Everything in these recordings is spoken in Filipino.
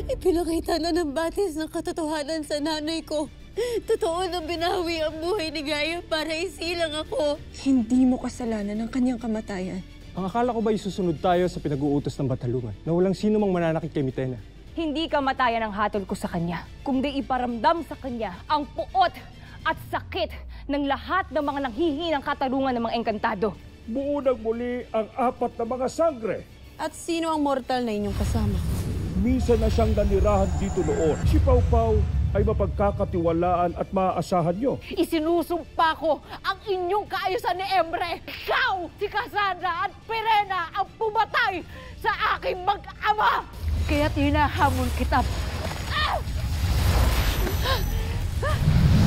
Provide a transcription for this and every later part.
Ipinakita na ng batis ng katotohanan sa nanay ko. Totoo na binawi ang buhay ni Gaia para isilang ako. Hindi mo kasalanan ang kanyang kamatayan. Ang akala ko ba isusunod tayo sa pinag-uutos ng Batalungan na walang sino mang mananakit kay Mitena? Hindi kamatayan ang hatol ko sa kanya, kundi iparamdam sa kanya ang puot at sakit ng lahat ng mga nanghihinang katarungan ng mga engkantado. Buo ng muli ang 4 na mga sangre. At sino ang mortal na inyong kasama? Minsan na siyang nanirahan dito noon. Si Pau Pau ay mapagkakatiwalaan at maaasahan nyo. Isinusumpa ko ang inyong kaayusan ni Emre. Ikaw, si Cassandra at Pirena ang pumatay sa aking mag-ama. Kaya't hinahamon kita.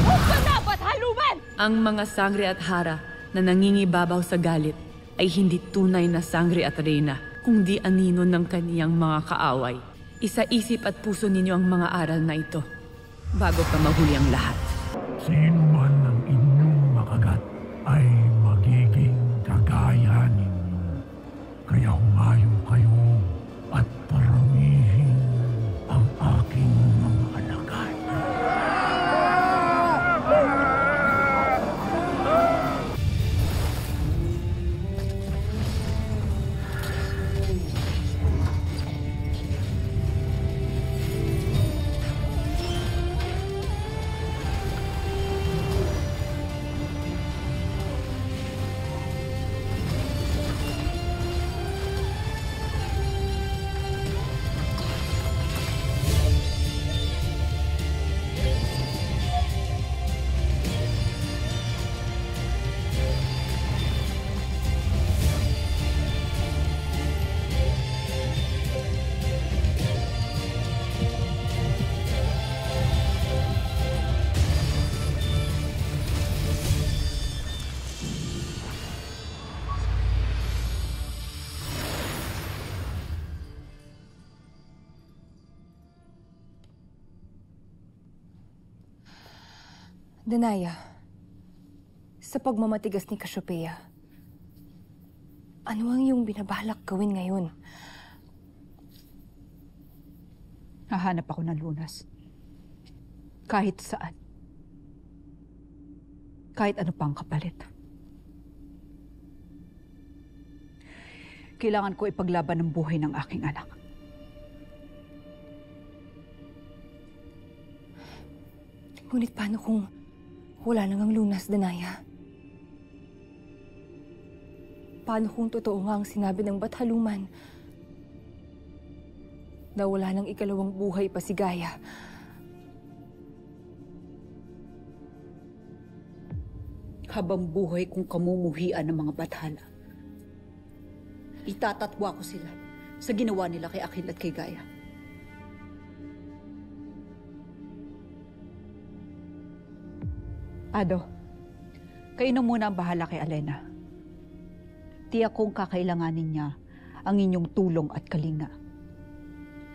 Huwag ka dapat haluman! Ang mga sangre at hara na nangingibabaw sa galit ay hindi tunay na sangre at reyna, kundi anino ng kaniyang mga kaaway. Isa-isip at puso ninyo ang mga aral na ito bago pa mahuli ang lahat. Sino man ang inyong makagat ay magiging kagaya ninyo. Kaya humayo kayo at paramihin ang aking mga alagad. Danaya, sa pagmamatigas ni Cassiopeia, ano ang iyong binabalak gawin ngayon? Hahanap ako ng lunas. Kahit saan. Kahit ano pang kapalit. Kailangan ko ipaglaban ang buhay ng aking anak. Ngunit paano kung wala nang ang lunas, Danaya? Paano kung totoo nga ang sinabi ng Bathaluman na wala nang ikalawang buhay pa si Gaia? Habang buhay kong kamumuhian ng mga Bathala, itatatwa ko sila sa ginawa nila kay Akhil at kay Gaia. Ado, kayo na muna ang bahala kay Alena. Tiyak kong kakailanganin niya ang inyong tulong at kalinga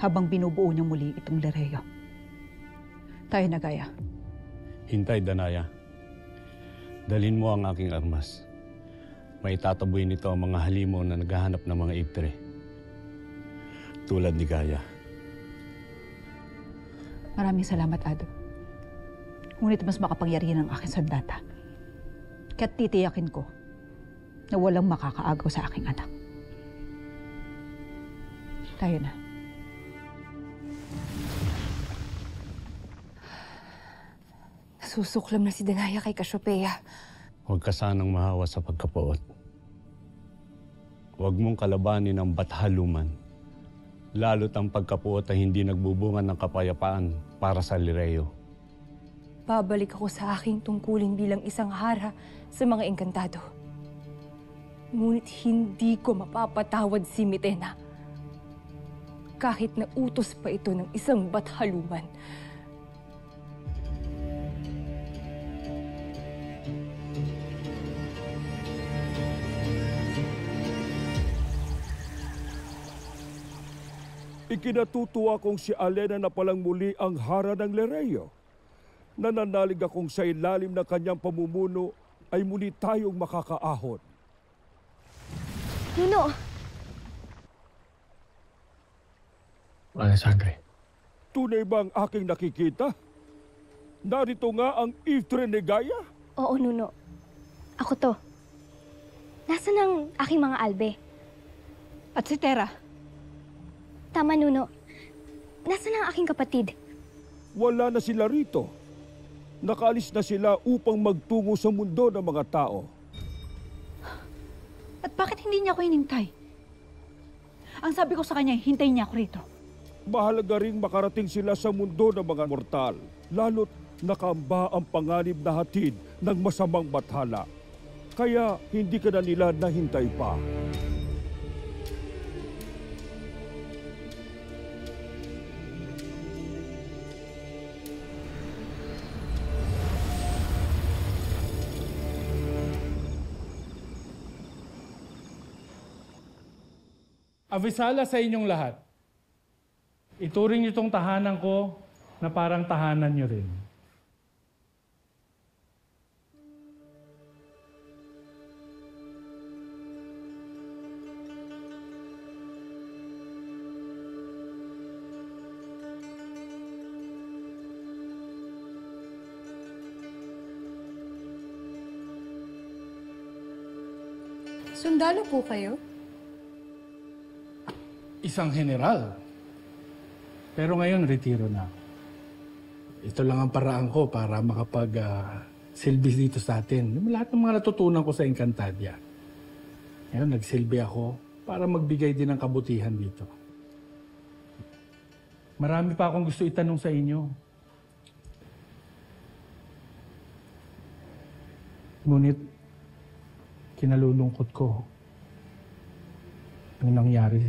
habang binubuo niya muli itong Lereo. Tayo na, Gaia. Hintay, Danaya. Dalhin mo ang aking armas. May tataboy nito ang mga halimaw na naghahanap ng mga itre. Tulad ni Gaia. Maraming salamat, Ado. Ngunit mas makapangyarihan ang aking sandata. Kaya't titiyakin ko na walang makakaagaw sa aking anak. Tayo na. Nasusuklam na si Danaya kay Cassiopeia. Huwag ka sanang mahawa sa pagkapuot. Huwag mong kalabanin ang Bathaluman. Lalo't ang pagkapuot ay hindi nagbubunga ng kapayapaan para sa Lireo. Babalik ako sa aking tungkulin bilang isang hara sa mga engkantado. Ngunit hindi ko mapapatawad si Mitena. Kahit na utos pa ito ng isang Bathaluman. Ikinatutuwa kong si Alena na palang muli ang hara ng Lereo. Nananalig akong sa ilalim ng kanyang pamumuno ay muli tayong makakaahon. Nuno! Wala sangre. Tunay ba ang aking nakikita? Narito nga ang Iftre ni Gaia? Oo, Nuno. Ako to. Nasaan ang aking mga albe? At si Tera? Tama, Nuno. Nasaan ang aking kapatid? Wala na sila rito. Nakaalis na sila upang magtungo sa mundo ng mga tao. At bakit hindi niya ako inintay? Ang sabi ko sa kanya, hintayin niya ako rito. Mahalaga ring makarating sila sa mundo ng mga mortal, lalo't nakamba ang panganib na hatid ng masamang bathala. Kaya hindi ka na nila nahintay pa. Avisala sa inyong lahat. Ituring niyo itong tahanan ko na parang tahanan niyo rin. Sundalo po kayo? Isang general. Pero ngayon, retiro na ako. Ito lang ang paraan ko para makapag-silbi dito sa atin. Lahat ng mga natutunan ko sa Encantadia. Ngayon, nagsilbi ako para magbigay din ng kabutihan dito. Marami pa akong gusto itanong sa inyo. Ngunit, kinalulungkot ko ang nangyari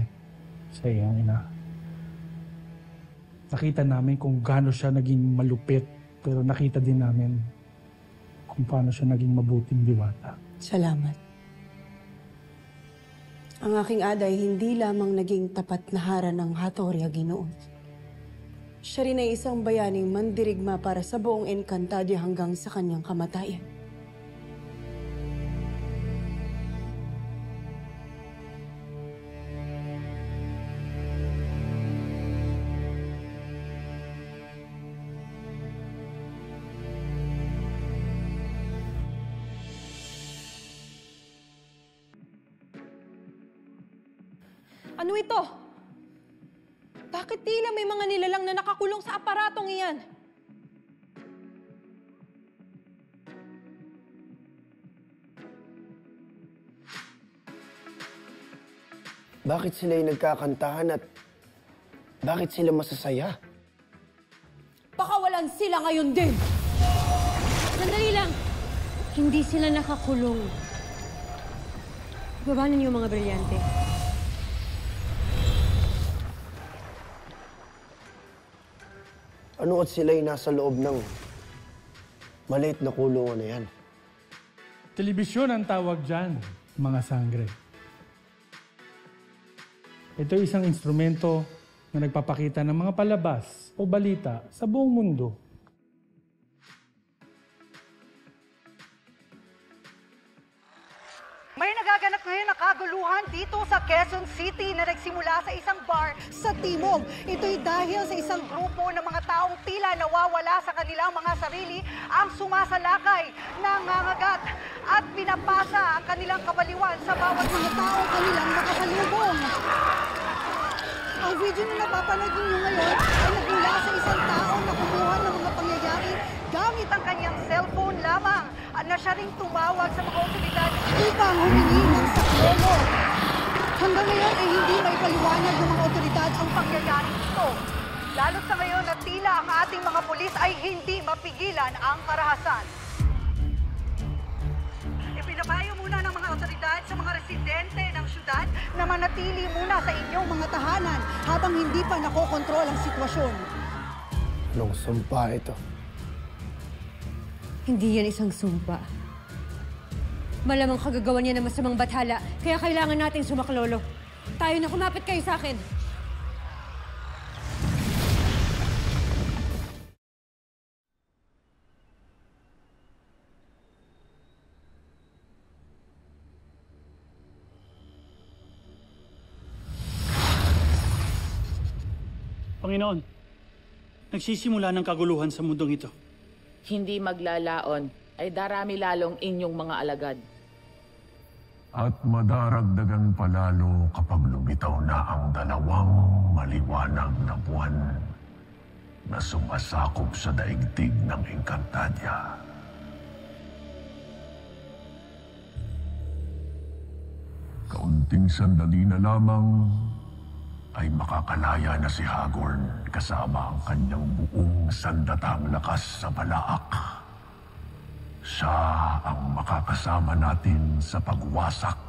sa iyong ina. Nakita namin kung gaano siya naging malupit, pero nakita din namin kung paano siya naging mabuting diwata. Salamat. Ang aking ada ay hindi lamang naging tapat na harang ng Hattorya, Ginoon. Siya rin ay isang bayaning mandirigma para sa buong Encantadia hanggang sa kanyang kamatayan. Ano ito? Bakit tila may mga nilalang na nakakulong sa aparatong iyan? Bakit sila'y nagkakantahan at bakit sila masasaya? Pakawalan sila ngayon din! Sandali lang! Hindi sila nakakulong. Baba ninyo mga brilyante. Ano at sila'y nasa loob ng maliit na kulungan na yan? Telebisyon ang tawag dyan, mga sangre. Ito ay isang instrumento na nagpapakita ng mga palabas o balita sa buong mundo. May nagaganap ngayon na kaguluhan dito sa Quezon City na nagsimula sa isang bar sa Timog. Ito'y dahil sa isang grupo ng mga taong tila nawawala sa kanilang mga sarili ang sumasalakay, nangangagat at pinapasa ang kanilang kabaliwan sa bawat mga taong kanilang makasalubong. Ang video na napapanood ninyo ngayon ay nagmula sa isang taong na kumuha ng mga pangyayari gamit ang kanyang cellphone lamang at na siya ring tumawag sa mga otoridad upang humingi ng saklolo. Hanggang ngayon ay hindi may paliwanag ng mga otoridad ang pangyayari ito. Lalo't sa ngayon na tila ang ating mga pulis ay hindi mapigilan ang karahasan. Ipinapayo muna ng mga otoridad sa mga residente ng syudad na manatili muna sa inyong mga tahanan habang hindi pa nakokontrol ang sitwasyon. Anong sumpa ito? Hindi yan isang sumpa. Malamang kagagawa niya ng masamang bathala, kaya kailangan natin sumaklolo. Tayo na, kumapit kayo sa akin. Panginoon, nagsisimula ng kaguluhan sa mundong ito. Hindi maglalaon ay darami lalong inyong mga alagad. At madaragdagan palalo kapag lumitaw na ang dalawang maliwanag na buwan na sumasakop sa daigdig ng Encantadia. Kaunting sandali na lamang ay makakalaya na si Hagorn kasama ang kanyang buong sandatang lakas sa Balaak. Siya ang makakasama natin sa pagwasak.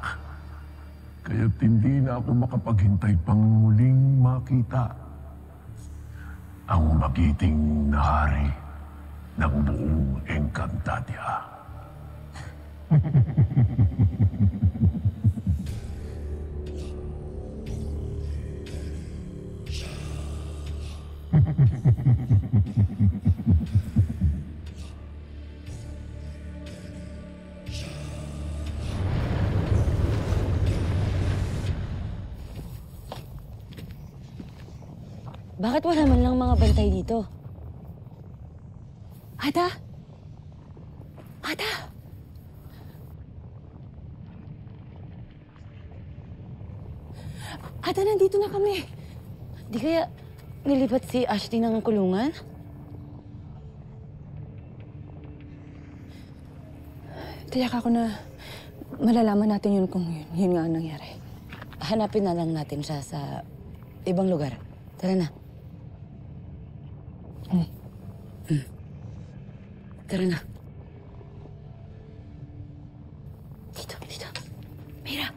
Kaya't hindi na ako makapaghintay pang muling makita ang magiting na hari ng buong Encantadia. Bakit wala man lang mga bantay dito? Ada? Ada? Ada, nandito na kami. Di kaya nilipat si Ashley ng kulungan? Tiyak ako na malalaman natin yun kung yun nga ang nangyari. Hanapin na lang natin siya sa ibang lugar. Tara na. Tara na. Dito. Mira.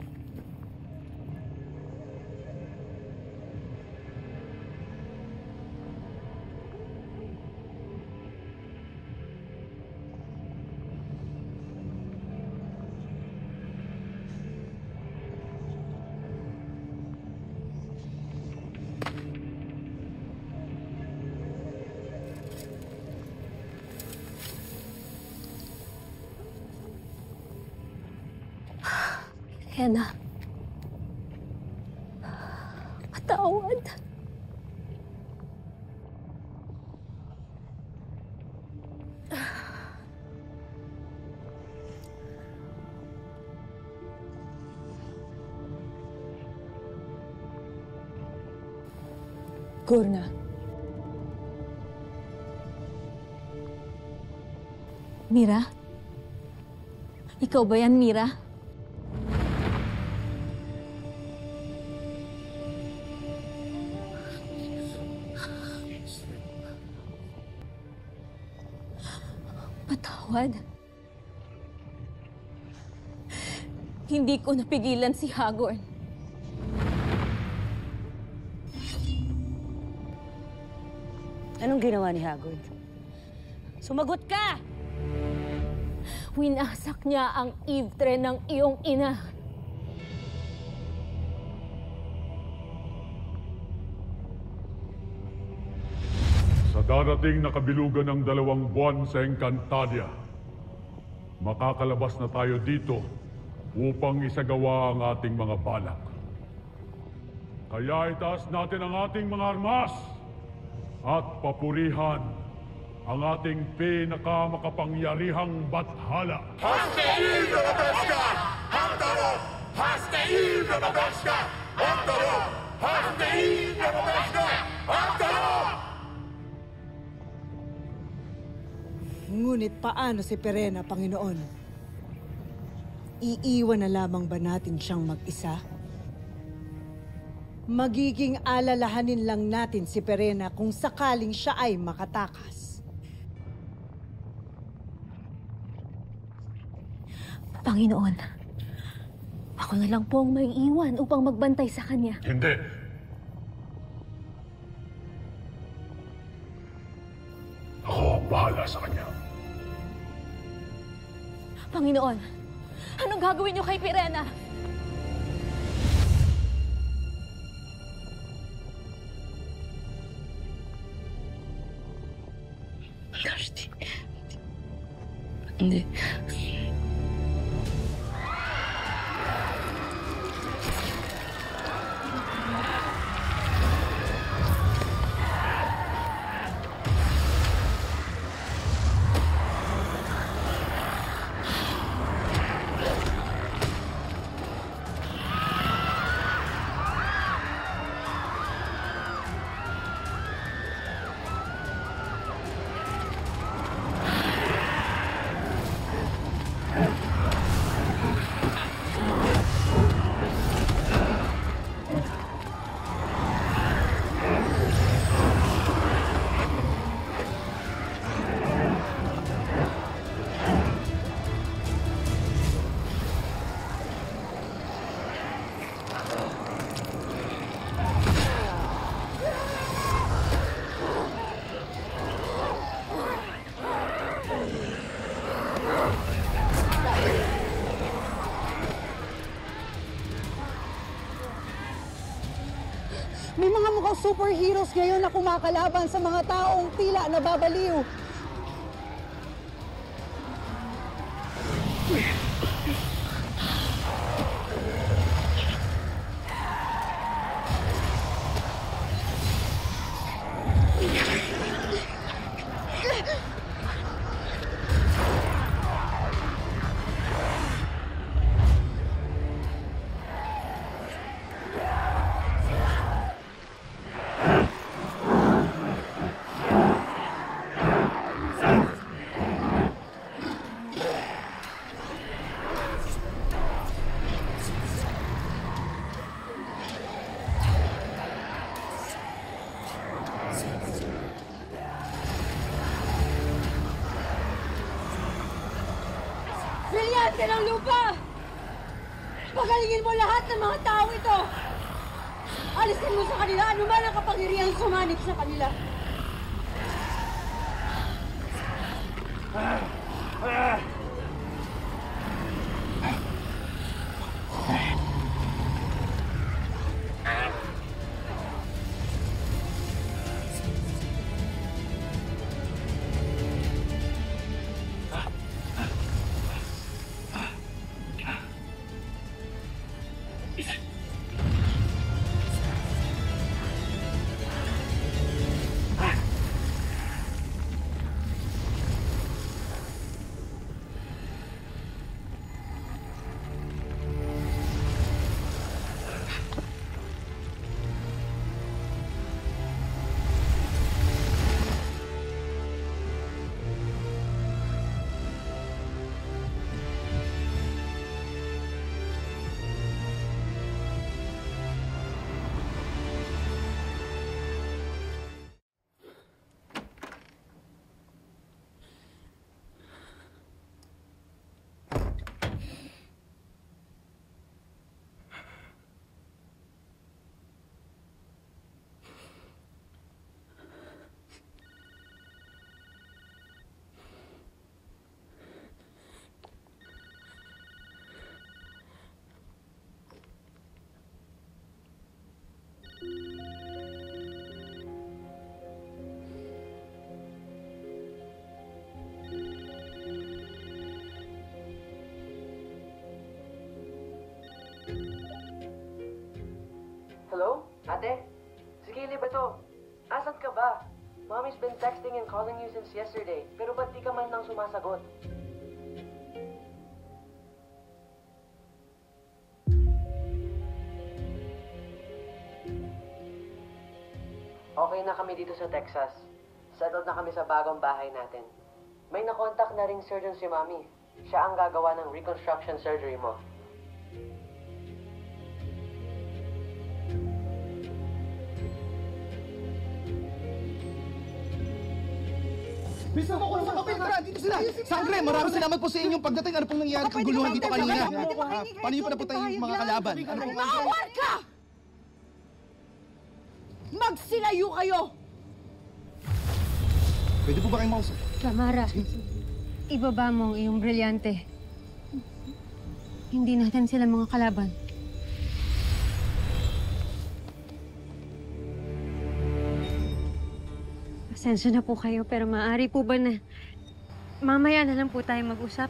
Hena. Patawad. Gurna. Mira? Ikaw ba yan, Mira? Patawad. Hindi ko napigilan si Hagorn. Anong ginawa ni Hagorn? Sumagot ka! Winasak niya ang Yvtre ng iyong ina. Sa darating na kabilugan ng 2 buwan sa Encantadia, makakalabas na tayo dito upang isagawa ang ating mga balak. Kaya itaas natin ang ating mga armas at papurihan ang ating pinakamakapangyarihang bathala. Hastein na Babeska! Hantaro! Hastein na Babeska! Hantaro! Hastein na Babeska! Hantaro! Ngunit paano si Perena, Panginoon? Iiwan na lamang ba natin siyang mag-isa? Magiging alalahanin lang natin si Perena kung sakaling siya ay makatakas. Panginoon, ako na lang po ang may iwan upang magbantay sa kanya. Hindi. Ako ang bahala sa kanya. Panginoon, anong gagawin niyo kay Pirena? Hindi. May mga mukhang superheroes ngayon na kumakalaban sa mga taong tila nababaliw. Brilyante ng lupa! Pagalingin mo lahat ng mga tao ito! Alisin mo sa kanila anuman ang kapangyarihang sumanib sa kanila. Hello? Ate? Si Kaylee ba to? Asan ka ba? Mommy's been texting and calling you since yesterday, pero ba't di ka man lang sumasagot? Okay na kami dito sa Texas. Settled na kami sa bagong bahay natin. May nakontak na ring surgeon si Mommy. Siya ang gagawa ng reconstruction surgery mo. Bisa mo ko sa papel, tara, dito sila! Sangre, maraming salamat po sa inyong pagdating. Ano pong nangyari kaguluhan dito kanina? Paano niyo pa napunta yung mga kalaban? Ano pong... Maawar ka! Magsilayo kayo! Pwede po ba kayong mausap? Tamara, ibaba mo ang iyong brilyante. Hindi natin sila mga kalaban. Pasensya na po kayo, pero maaari po ba na mamaya na lang po tayo mag-usap?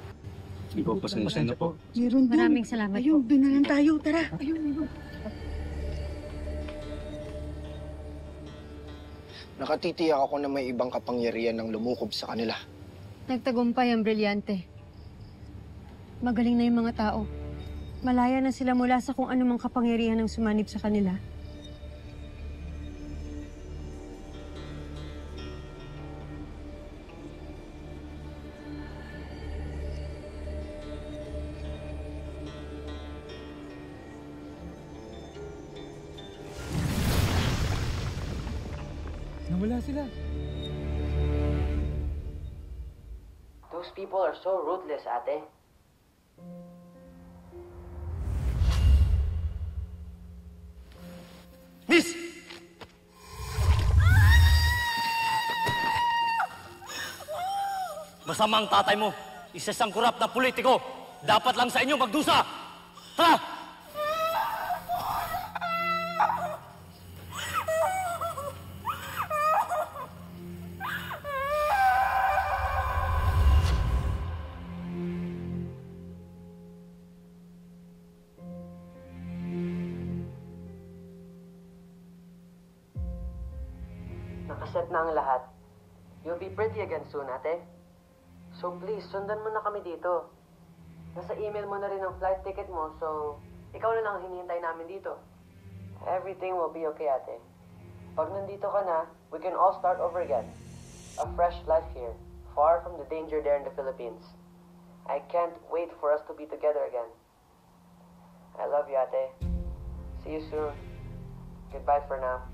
Sige po, pasensya na po. Meron doon. Maraming salamat po. Ayun, doon na lang tayo. Tara. Ayun. Nakatitiyak ako na may ibang kapangyarihan ng lumukob sa kanila. Nagtagumpay ang brilyante. Magaling na yung mga tao. Malaya na sila mula sa kung anumang kapangyarihan ng sumanib sa kanila. Nawala sila. Those people are so ruthless, ate. Miss! Masama ang tatay mo. isa sang kurap na politiko. Dapat lang sa inyo magdusa. Tara! Nakaset na ang lahat. You'll be pretty again soon, ate. So please, sundan mo na kami dito. Nasa email mo na rin ang flight ticket mo, so ikaw na lang ang hinihintay namin dito. Everything will be okay, ate. Pag nandito ka na, we can all start over again. A fresh life here, far from the danger there in the Philippines. I can't wait for us to be together again. I love you, ate. See you soon. Goodbye for now.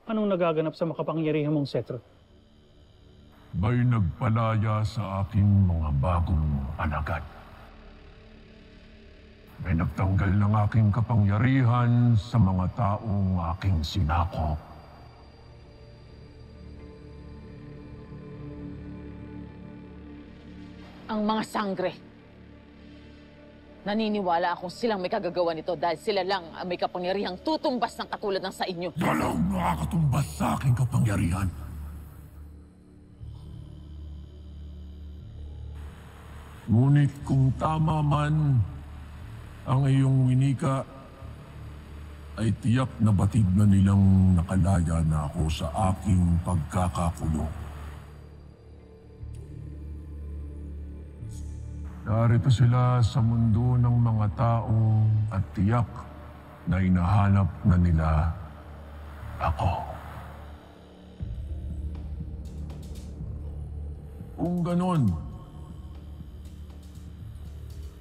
Anong nagaganap sa makapangyarihan mong setro? May nagpalaya sa aking mga bagong alagad. May nagtanggal ng aking kapangyarihan sa mga taong aking sinakop. Ang mga sangre. Naniniwala akong silang may kagagawa nito dahil sila lang ang may kapangyarihang tutumbas ng katulad ng sa inyo. Walang nakakatumbas sa aking kapangyarihan. Ngunit kung tama man ang iyong winika, ay tiyak na batid na nilang nakalaya na ako sa aking pagkakakulong. Narito sila sa mundo ng mga tao at tiyak na hinahanap na nila ako. Kung ganon,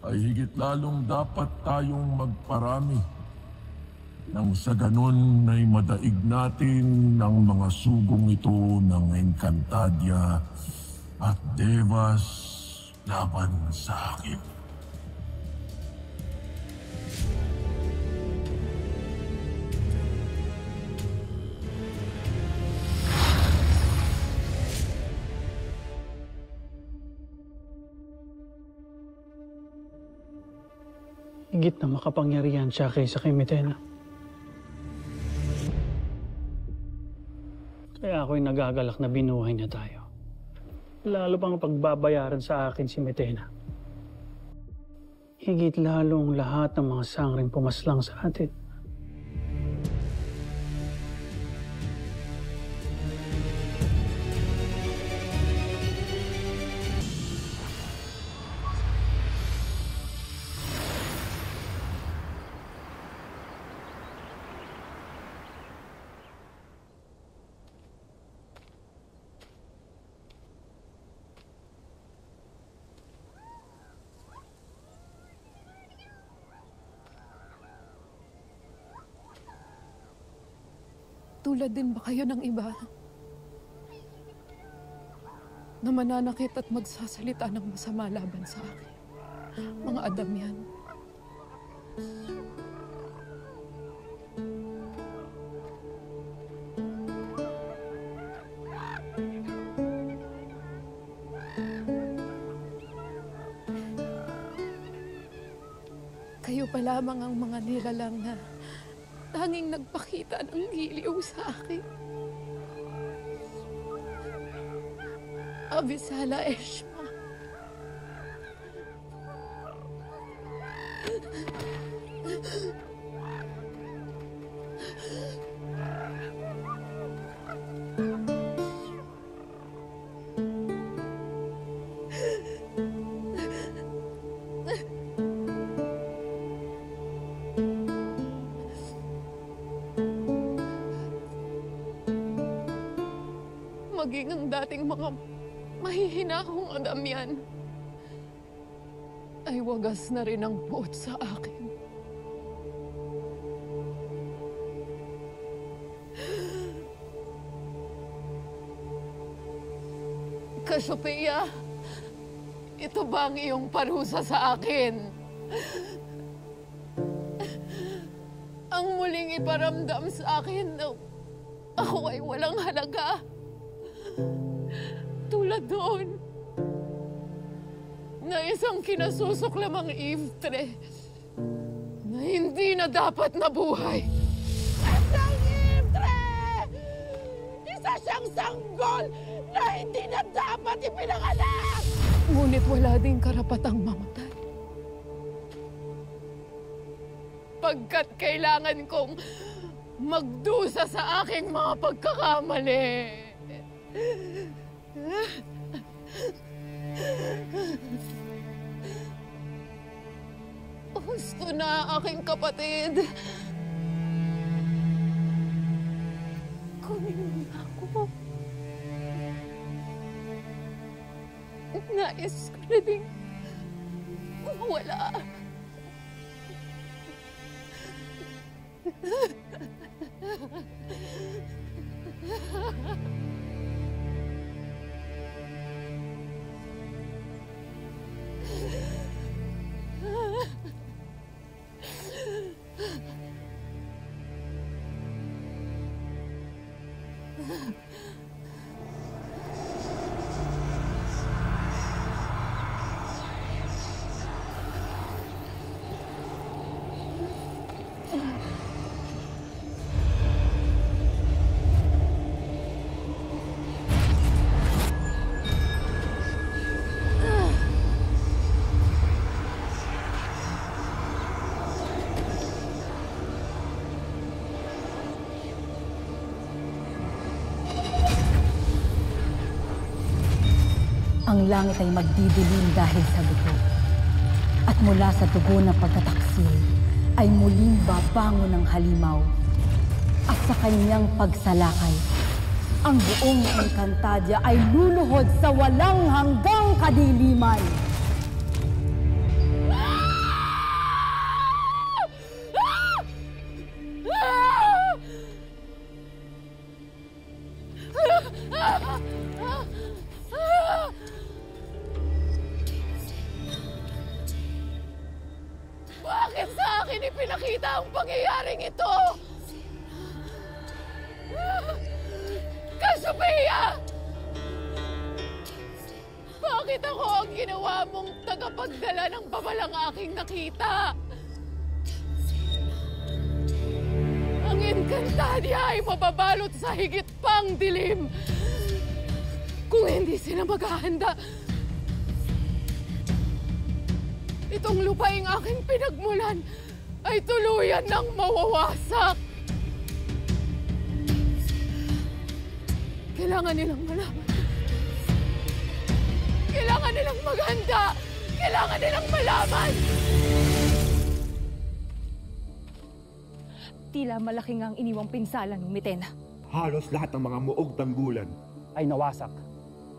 ay higit lalong dapat tayong magparami nang sa ganon ay madaig natin ang mga sugong ito ng Encantadia at Devas laban sa akin. Higit na makapangyarihan siya kaysa kay Mitena. Kaya ako'y nagagalak na binuhay niya tayo. Lalo pang pagbabayaran sa akin si Mitena. Higit lalong lahat ng mga sangring pumaslang sa atin. Tulad din ba kayo ng iba? na mananakit at magsasalita ng masama laban sa akin. Mga Adamian. Kayo pa lamang ang mga nilalang na tanging nagpakita ng giliw sa akin. Avisala Eshma. Maging ang dating mga mahihinahong Adamian ay wagas na rin ang puot sa akin. Cassiopeia, ito ba ang iyong parusa sa akin? Ang muling iparamdam sa akin na ako ay walang halaga. Tulad doon na isang kinasusok lamang iftre na hindi na dapat nabuhay. Isang iftre! Isa siyang sanggol na hindi na dapat ipinanganak! Ngunit wala ding karapatang mamatay. Pagkat kailangan kong magdusa sa aking mga pagkakamali. Gusto na aking kapatid. Kunin mo na ako. Nais ko na ding mawala. Ang langit ay magdidilim dahil sa dugo. At mula sa dugo ng pagtataksil ay muling babangon ng halimaw. At sa kanyang pagsalakay, ang buong Encantadia ay luluhod sa walang hanggang kadiliman. Bakit sa akin ipinakita ang pangyayaring ito? Cassiopeia! Bakit ako ang ginawa mong tagapagdala ng babalang aking nakita? Ang Encantadia ay mababalot sa higit pang dilim. Kung hindi sila maghahanda, itong lupaing aking pinagmulan ay tuluyan ng mawawasak. Kailangan nilang malaman. Kailangan nilang maghanda. Kailangan nilang malaman. Tila malaki nga ang iniwang pinsala ng Mitena. Halos lahat ng mga muog tanggulan ay nawasak.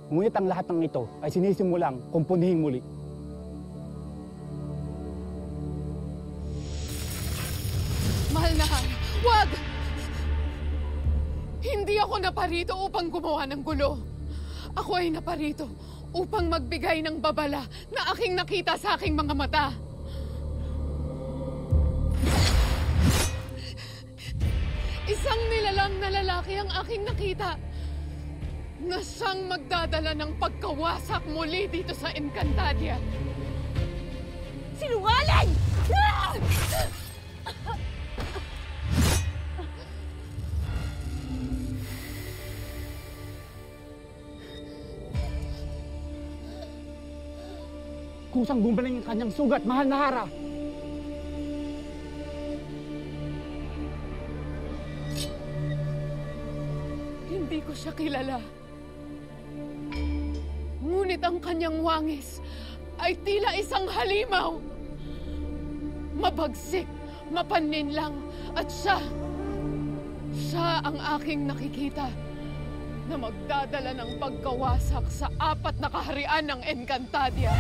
Ngunit ang lahat ng ito ay sinisimulang kumpunihing muli. Mahal na Han, wag! Hindi ako naparito upang gumawa ng gulo. Ako ay naparito upang magbigay ng babala na aking nakita sa aking mga mata. Isang nilalang na lalaki ang aking nakita na siyang magdadala ng pagkawasak muli dito sa Encantadia. Sinungaling! Kusang gumaling ang kanyang sugat, mahal na Hara. Hindi ko siya kilala. Ngunit ang kanyang wangis ay tila isang halimaw. Mabagsik, mapaninlang, at siya ang aking nakikita na magdadala ng pagkawasak sa 4 na kaharian ng Encantadia.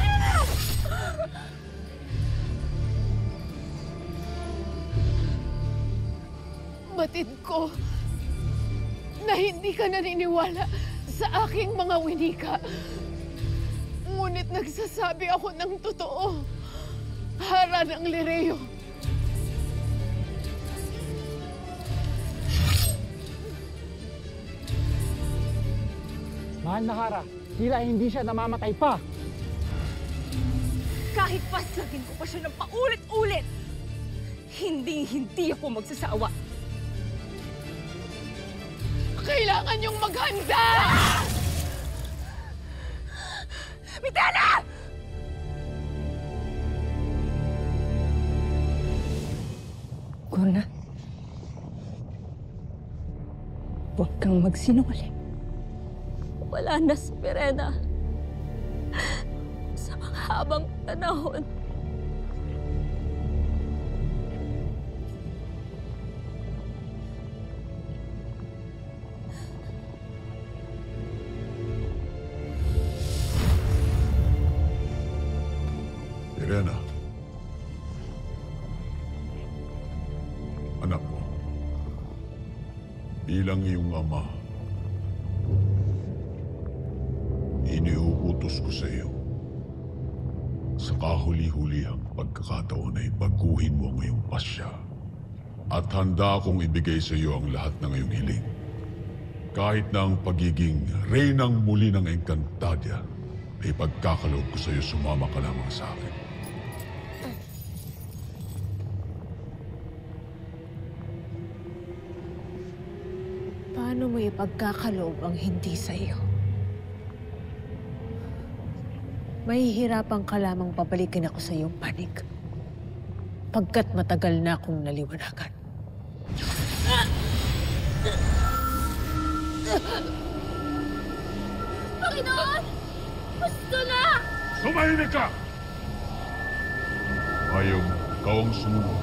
Batid ko na hindi ka naniniwala sa aking mga winika. Ngunit nagsasabi ako ng totoo. Hara ng Lireo. Mahal na Hara, tila hindi siya namamatay pa. Kahit paslagin ko pa siya ng paulit-ulit, hindi ako magsasawa. Kailangan niyong maghanda! Mitena! Guna, huwag kang magsinungaling. Wala na si Pirena sa mga habang panahon. Pirena. Anak ko, bilang iyong ama, iniuutos ko sa iyo. Sa kahuli-hulihang pagkakataon ay baguhin mo ang iyong pasya. At handa akong ibigay sa iyo ang lahat ng iyong hiling. Kahit na ang pagiging reynang muli ng Encantadia ay pagkakaloob ko sa iyo, sumama ka lamang sa akin. Paano mo ipagkakaloob ang hindi sa iyo? Mahihirapan ka lamang pabalikin ako sa iyong panig. Pagkat matagal na akong naliwanagan. Panginoon! Gusto na! Sumahimik ka! Ayaw mo, ikaw ang sumunod.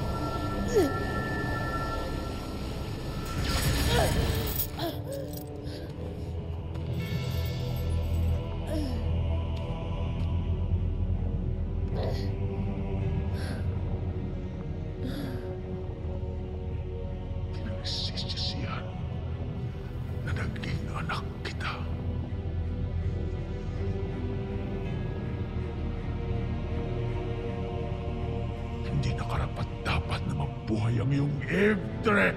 Pinagsisisihan na naging anak kita. Hindi na karapat-dapat na mabuhay ang iyong Evtre!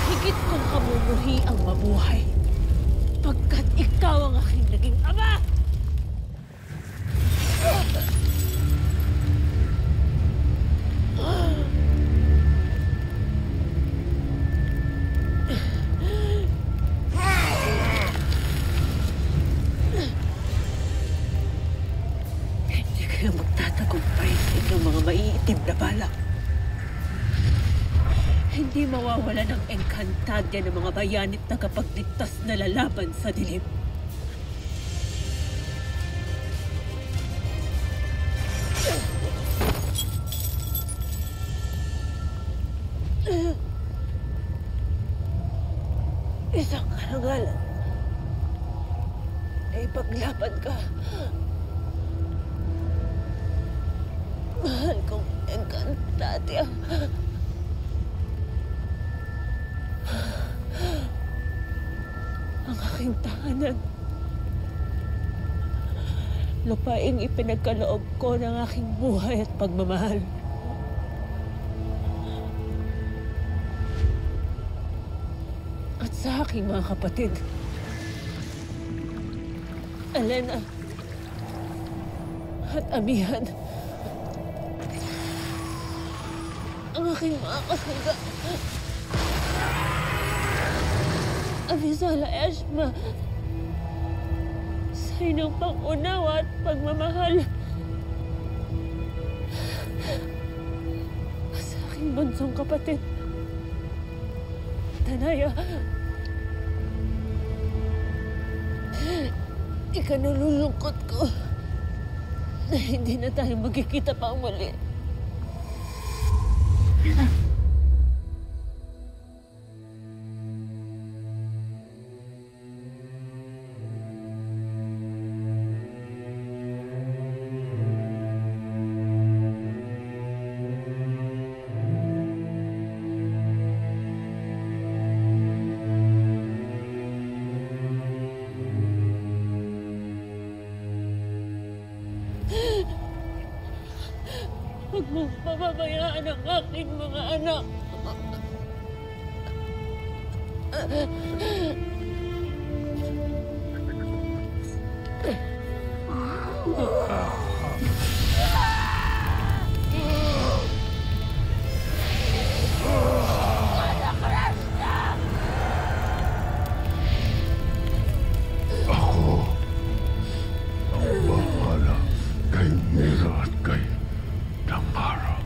Higit kong kamumuhi ang mabuhay. Pagkat ikaw ang aking naging ama! Hindi kayo magtatagumpay sa inyong mga maiitim na balak. Hindi mawawala ng Encantadia ng mga bayanit na kapagligtas na lalaban sa dilim. Isang karangalan ay paglaban ka. Mahal kong Encantadia. ang aking tahanan. Lupaing ipinagkaloob ko ng aking buhay at pagmamahal. At sa aking mga kapatid, Elena at Amihan, ang aking mga kasangga, Avisala Eshma, sa inyong pang-unawa at pagmamahal. Sa aking bunsong kapatid, Danaya, ikanululungkot ko na hindi na tayo magkikita pa muli. Huwag mong pababayaan ang aking mga anak. Ako ang bahala kay Mira at kay Damara.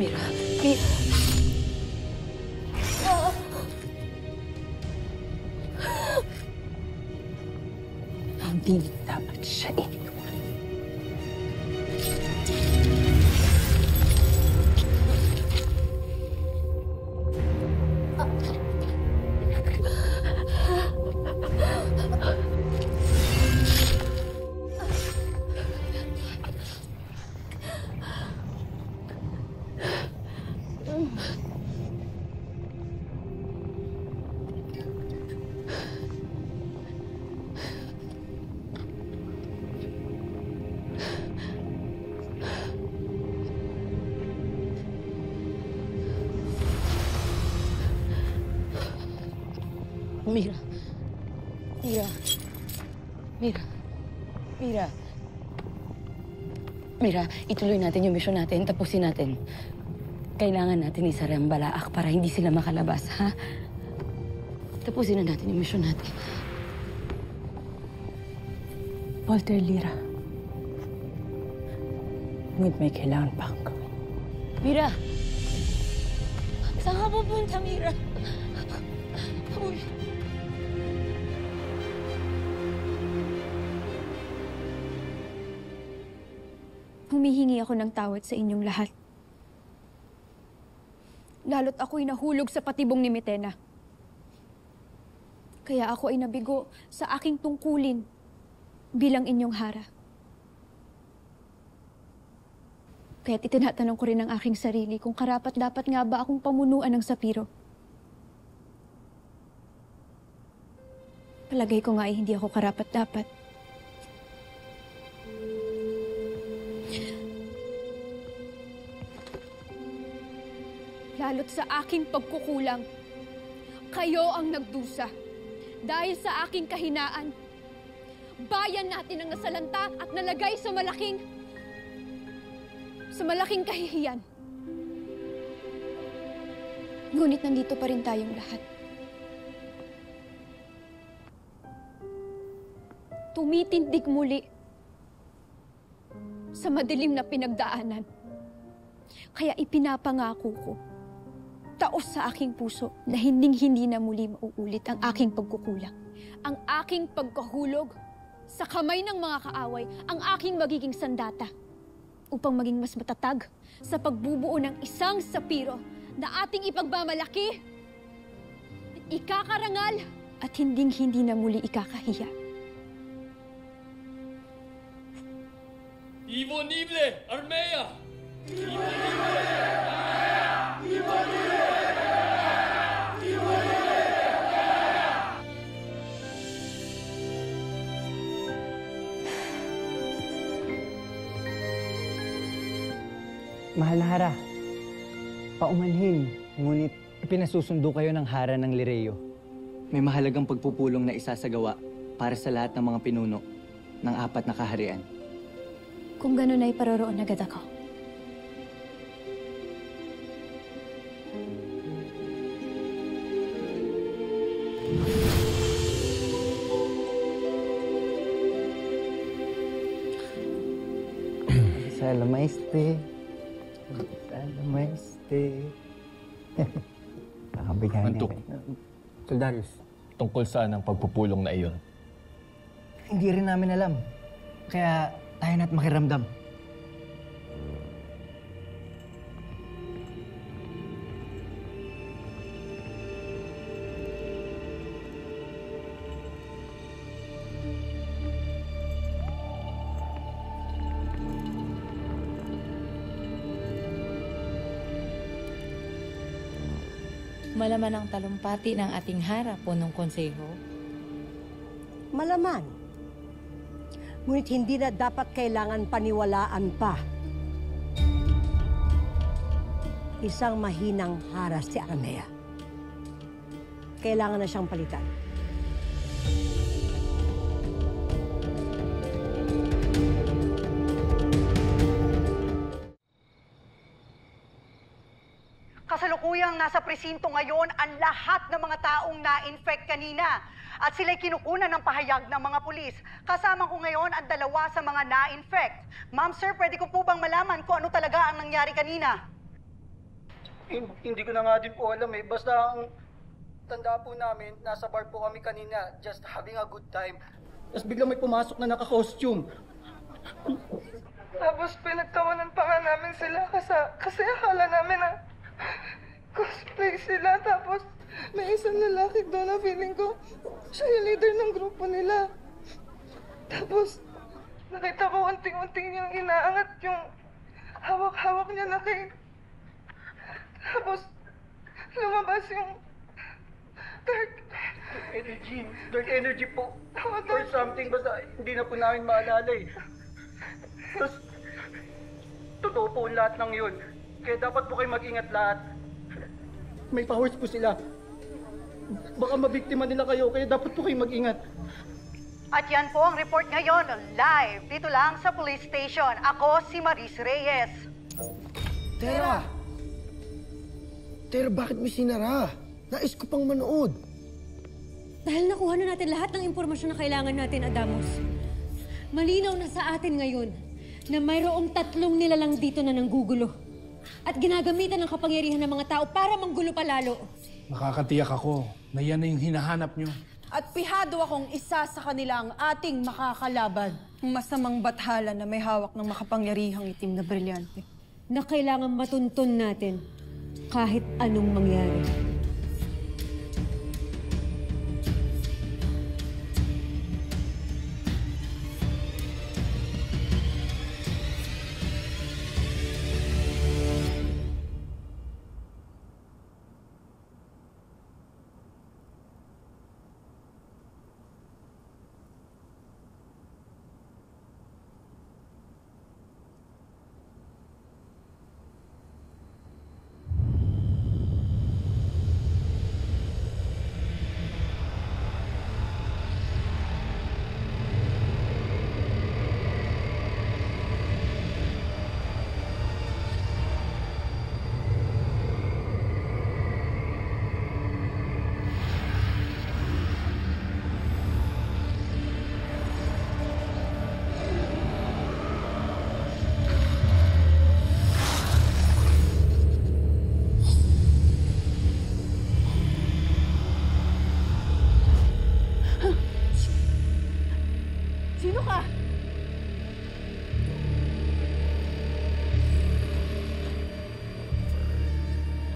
Mira. Hindi dapat siya iniwan. Mira. Mira. Mira. Mira. Mira, ituloy natin yung misyon natin. Tapusin natin. Kailangan natin isara ang balaak para hindi sila makalabas, ha? Tapusin na natin yung misyon natin. Walter Lira. Ngunit may kailangan pa akong gawin. Mira! Saan ka pupunta, Mira? Uy. Humihingi ako ng tawad sa inyong lahat. Lalo't ako'y nahulog sa patibong ni Mitena. Kaya ako ay nabigo sa aking tungkulin bilang inyong hara. Kaya't itinatanong ko rin ang aking sarili kung karapat-dapat nga ba akong pamunuan ng Sapiro. Palagay ko nga ay hindi ako karapat-dapat. Lalo't sa aking pagkukulang, kayo ang nagdusa. Dahil sa aking kahinaan, bayan natin ang nasalanta at nalagay sa malaking kahihiyan. Ngunit nandito pa rin tayong lahat. Tumitindig muli sa madilim na pinagdaanan. Kaya ipinapangako ko, taos sa aking puso, na hinding-hindi na muli mauulit ang aking pagkukulang. Ang aking pagkahulog sa kamay ng mga kaaway, ang aking magiging sandata upang maging mas matatag sa pagbubuo ng isang sapiro na ating ipagmamalaki, ikakarangal, at hinding-hindi na muli ikakahiya. Disponible, Armea! Mahal na Hara, paumanhin, ngunit ipinasusundo kayo ng Hara ng Lireo. May mahalagang pagpupulong na isasagawa para sa lahat ng mga pinuno ng 4 na kaharian. Kung gano'n ay paroroon agad ako. Salamaste. Salamaste. Nakabigyan Antok. Soldarius. Tungkol saan ang pagpupulong na iyon? Hindi rin namin alam. Kaya tayo na't makiramdam. Malaman ang talumpati ng ating Hara, punong konseho. Malaman. Ngunit hindi na dapat kailangan paniwalaan pa. Isang mahinang Hara si Armea. Kailangan na siyang palitan. Kasalukuyang nasa presinto ngayon ang lahat ng mga taong na-infect kanina. At sila'y kinukunan ng pahayag ng mga pulis. Kasama ko ngayon ang 2 sa mga na-infect. Ma'am, sir, pwede ko po bang malaman kung ano talaga ang nangyari kanina? Hindi ko na nga din po alam eh. Basta ang tanda po namin, nasa bar po kami kanina, just having a good time. Tapos biglang may pumasok na naka-costume. Tapos pinagtawanan pa nga namin sila kasi akala namin na cosplay sila. Tapos may isang lalaki doon na feeling ko siya yung leader ng grupo nila. Tapos nakita ko unting-unting yung inaangat yung hawak-hawak niya na kay. Tapos lumabas yung dark energy po. Or something, basta hindi na po namin maalala eh. Tapos totoo po lahat ng yun. Kaya dapat po kayo mag-ingat lahat. May powers po sila. Baka mabiktima nila kayo, kaya dapat po kayo mag-ingat. At yan po ang report ngayon, live, dito lang sa police station. Ako si Maris Reyes. Tera, bakit mo sinara? Nais ko pang manood. Dahil nakuha na natin lahat ng impormasyon na kailangan natin, Adamos. Malinaw na sa atin ngayon na mayroong 3 nilalang dito na nanggugulo. At ginagamitan ng kapangyarihan ng mga tao para manggulo pa lalo. Makakatiyak ako na yan na yung hinahanap nyo. At pihado akong isa sa kanila ang ating makakalaban. Masamang bathala na may hawak ng makapangyarihang itim na brilyante. Na kailangan matuntun natin kahit anong mangyari. Sino ka?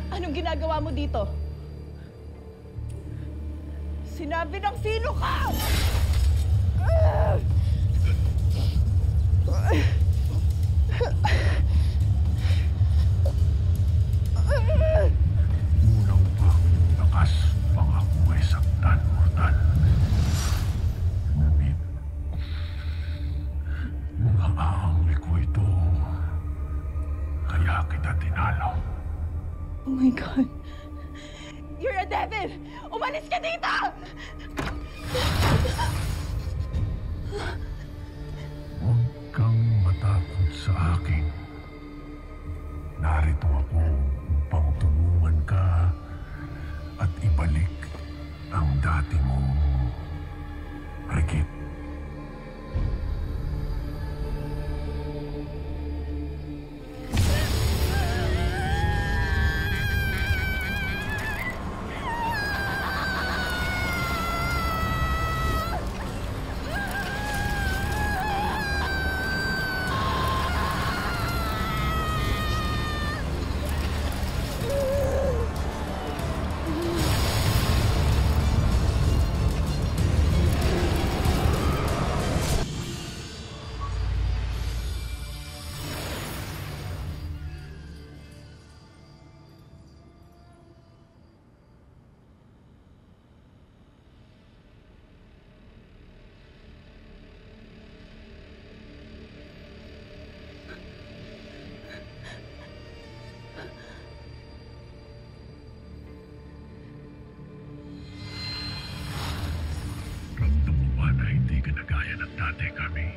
Anong ginagawa mo dito? Sinabi ng sino ka! Unang pang lakas pangako ay saktan, mortal. Ngunit, maaangli ko ito. Kaya kita tinalo. Oh my God. You're a devil! Umalis ka dito! Huwag kang matakot sa akin. Narito ako upang tulungan ka at ibalik ang dati mong rigid. Dati kami.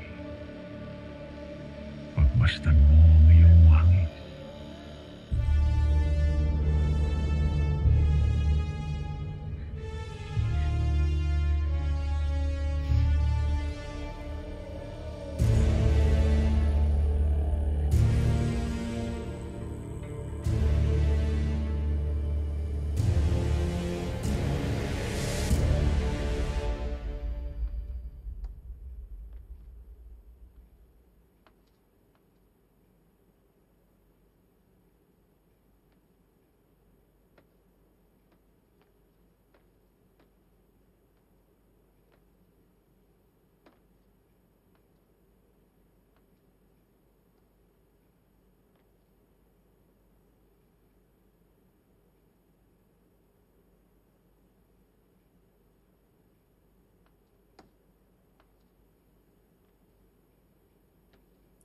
Pagmasdan mo ang iyong wangis.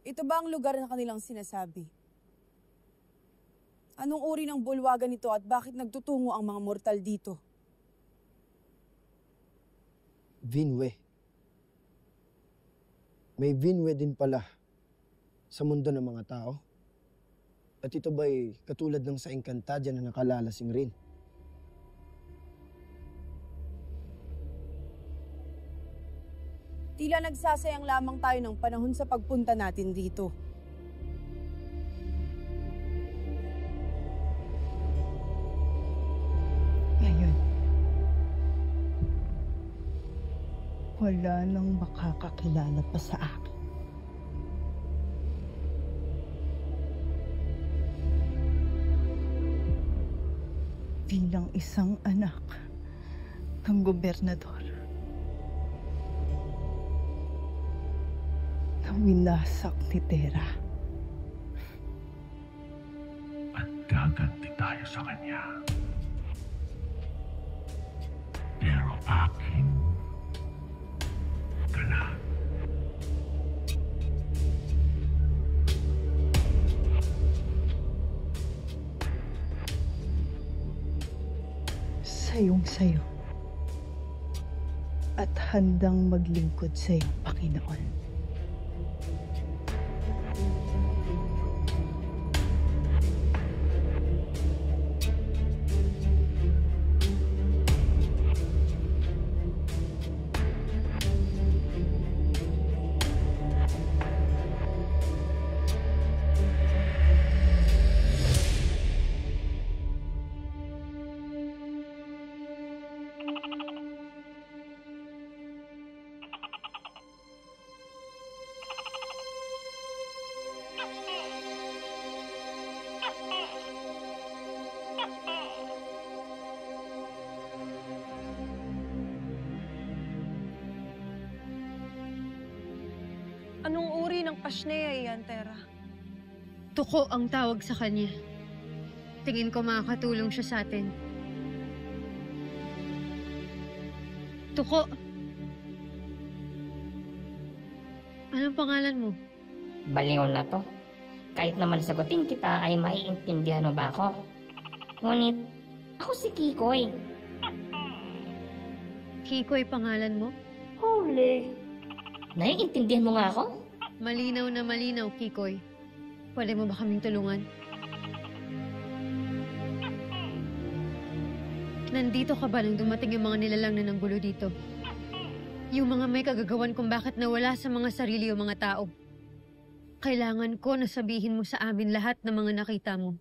Ito ba ang lugar na kanilang sinasabi? Anong uri ng bulwagan ito at bakit nagtutungo ang mga mortal dito? Vinwe. May Vinwe din pala sa mundo ng mga tao. At ito ba'y katulad ng sa Encantadia na nakalalasing rin? Tila nagsasayang lamang tayo ng panahon sa pagpunta natin dito. Ngayon, wala nang makakakilala pa sa akin. Bilang isang anak ng gobernador, winasak ni Tera. At gaganti tayo sa kanya. Pero akin ka na. Sayong-sayo. At handang maglingkod sa iyong Panginoon. Anong uri ng pasneya iyan, Tera? Tuko ang tawag sa kanya. Tingin ko makakatulong siya sa atin. Tuko. Anong pangalan mo? Baliw na to. Kahit naman sagutin kita ay maiintindihan mo ba ako? Ngunit, ako si Kikoy. Kikoy pangalan mo? Huli. Naiintindihan mo nga ako? Malinaw na malinaw, Kikoy. Pwede mo ba kaming tulungan? Nandito ka ba nang dumating yung mga nilalang na nanggulo dito? Yung mga may kagagawan kung bakit nawala sa mga sarili o mga tao. Kailangan ko na sabihin mo sa amin lahat ng mga nakita mo.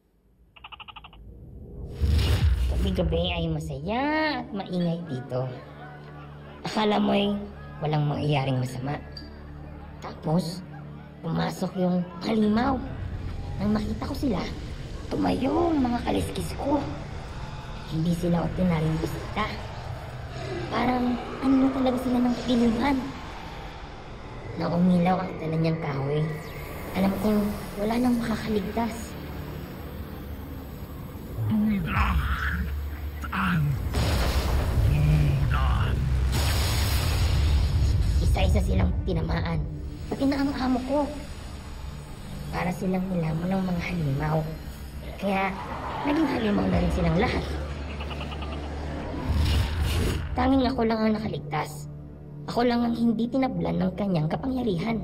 Gabi-gabi ay masaya at maingay dito. Akala mo'y walang mangyayaring masama. Tapos, pumasok yung halimaw. Nang makita ko sila, tumayo ang mga kaliskis ko. Hindi sila ordinaryong bisita. Parang ano talaga sila ng pinuhan. Nang umilaw ang tanan niyang kahoy, alam kong wala nang makakaligtas. Isa-isa silang tinamaan, pati na ang amo ko. Para silang nilamon ng mga halimaw. Kaya naging halimaw na rin silang lahat. Tanging ako lang ang nakaligtas. Ako lang ang hindi tinablan ng kanyang kapangyarihan.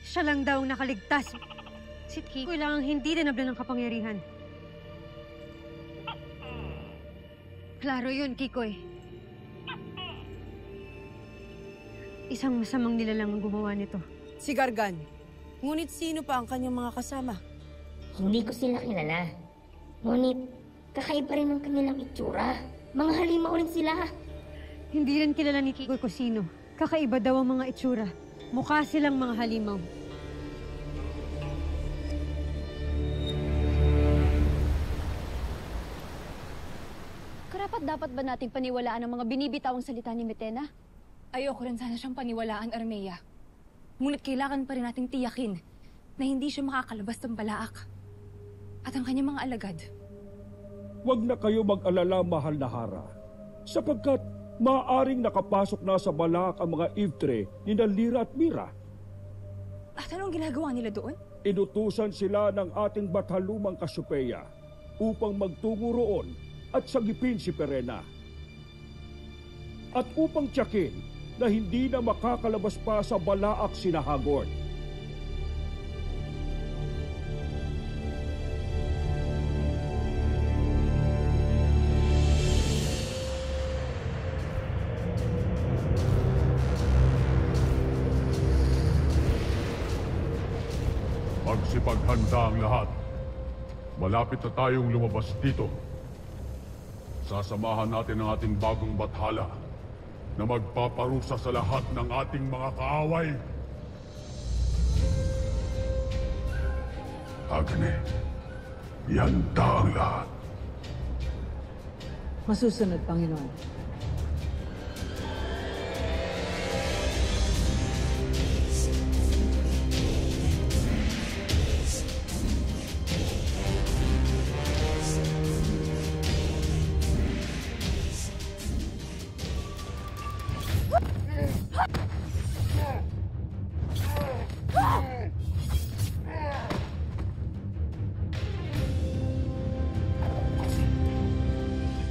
Siya lang daw ang nakaligtas. Si Kikoy lang ang hindi tinablan ng kapangyarihan. Klaro yun, Kikoy. Isang masamang nilalang ang gumawa nito. Si Gargan. Ngunit sino pa ang kanyang mga kasama? Hindi ko sila kilala. Ngunit, kakaiba rin ang kanilang itsura. Mga halimaw rin sila. Hindi rin kilala ni Kikoy kung sino. Kakaiba daw ang mga itsura. Mukha silang mga halimaw. Dapat ba nating paniwalaan ang mga binibitawang salita ni Mitena? Ayoko rin sana siyang paniwalaan, Armea. Ngunit kailangan pa rin nating tiyakin na hindi siya makakalabas ng Balaak at ang kanyang mga alagad. Huwag na kayo mag-alala, mahal na Hara, sapagkat maaaring nakapasok na sa Balaak ang mga Ivtre ni Lira at Mira. At anong ginagawa nila doon? Inutusan sila ng ating Bathalumang Kasupeya upang magtungo roon at sagipin si Perena. At upang tiyakin na hindi na makakalabas pa sa Balaak si Nahagord. Magsipaghanda ang lahat. Malapit na tayong lumabas dito. Sasamahan natin ang ating bagong bathala na magpaparusa sa lahat ng ating mga kaaway. Agane, ihanda ang lahat. Masusunod, Panginoon.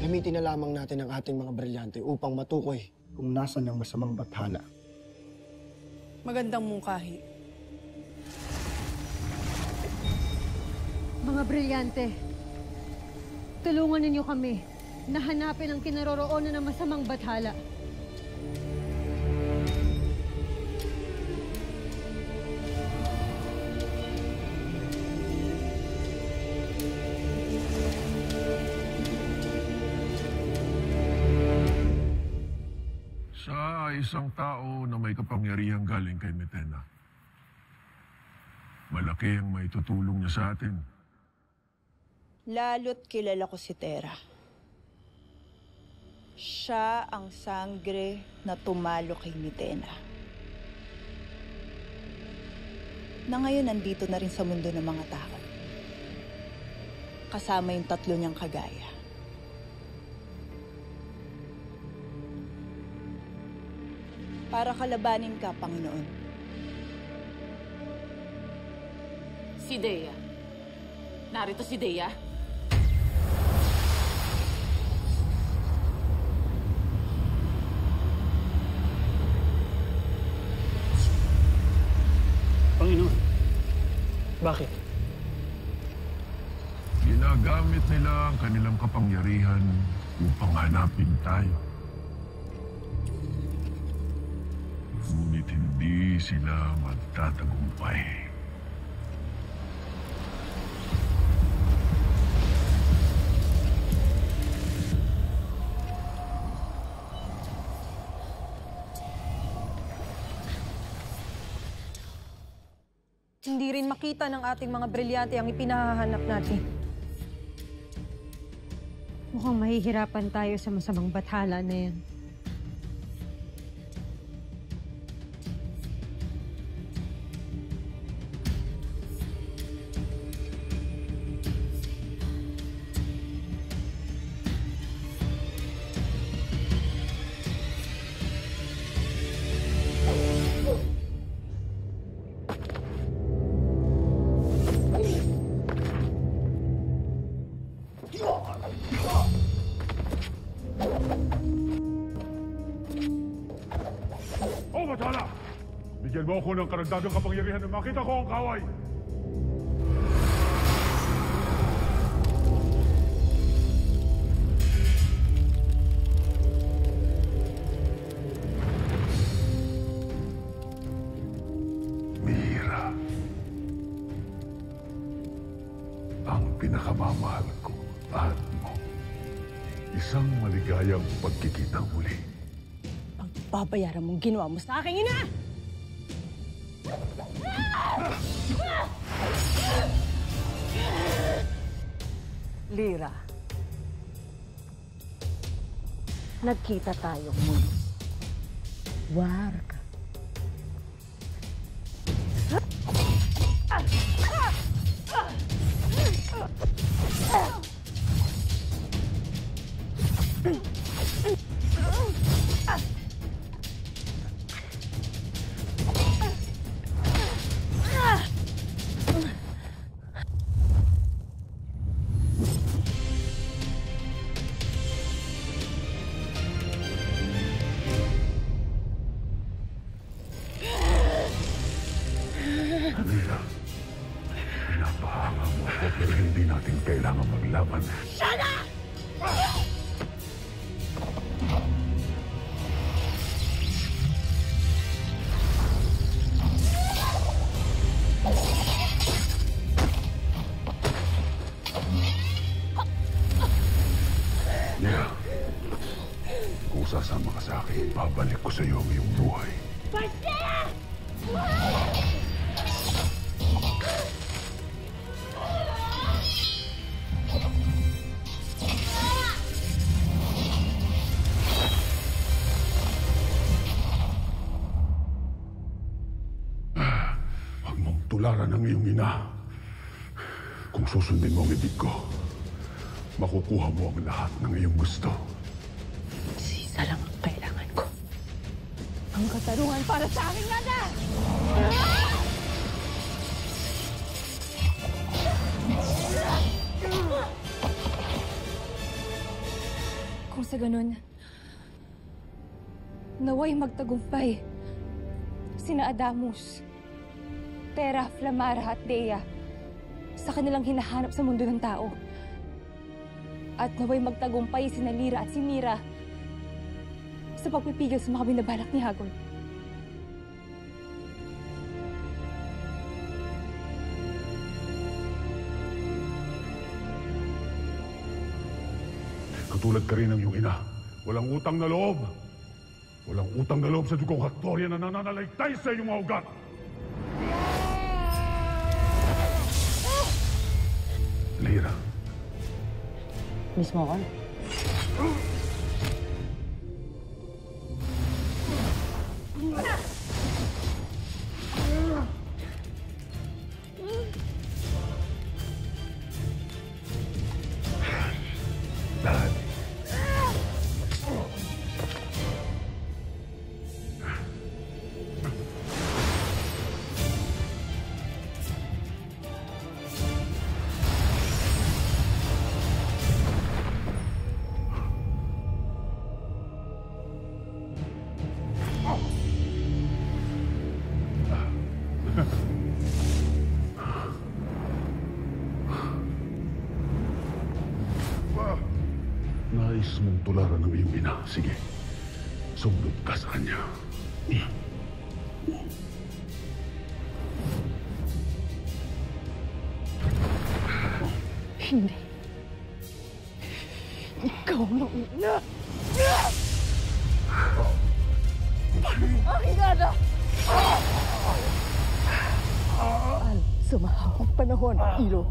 Gamitin na lamang natin ang ating mga brilyante upang matukoy kung nasan ang masamang bathala. Magandang mungkahi. Mga brilyante, tulungan ninyo kami na hanapin ang kinaroroonan ng masamang bathala. Sa isang tao na may kapangyarihang galing kay Mitena, malaki ang may tutulong niya sa atin. Lalo't kilala ko si Tera. Siya ang sangre na tumalo kay Mitena. Na ngayon nandito na rin sa mundo ng mga tao. Kasama yung 3 niyang kagaya. Para kalabanin ka, Panginoon. Si Dea. Narito si Dea. Panginoon, bakit? Ginagamit nila ang kanilang kapangyarihan upang hanapin tayo. Ngunit hindi sila magtatagumpay. Hindi rin makita ng ating mga brilyante ang ipinahahanap natin. Mukhang mahihirapan tayo sa masamang bathala na yan. Bathala! Bigyan mo ako ng karagdagang kapangyarihan na makita ko ang kaway! Mira. Ang pinakamamahal ko at mo. Isang maligayang pagkikita muli. Babayaran mong ginawa mo sa aking ina! Lyra, nagkita tayo muli. War ka. Mira, pinapahanga mo ako pero hindi natin kailangan maglaban. Shut up! Mira, kung sasama ka sa akin, babalik ko sa iyo ang iyong buhay. Marcia! Huwag mong tularan ang iyong ina. Kung susundin mo ang ibig ko, makukuha mo ang lahat ng iyong gusto. Sisa lang ang kailangan ko. Ang katarungan para sa aking nana! Kung sa ganun, naway magtagumpay sina Adamus, Terra, Flamara at Dea sa kanilang hinahanap sa mundo ng tao. At naway magtagumpay sina Lyra at si Mira sa pagpipigil sa mga binabalak ni Hagod. Katulad ka rin ng iyong ina. Walang utang na loob. Walang utang na loob sa dugong Haktorya na nananalaytay sa iyong mga ugat. Lyra. Miss mo ako? nais mong tularan ng iyong ina, sige. Sumunod ka sa kanya. Hindi. Ikaw ang una. Aking ana! Al, sumahawang panahon, Ilo.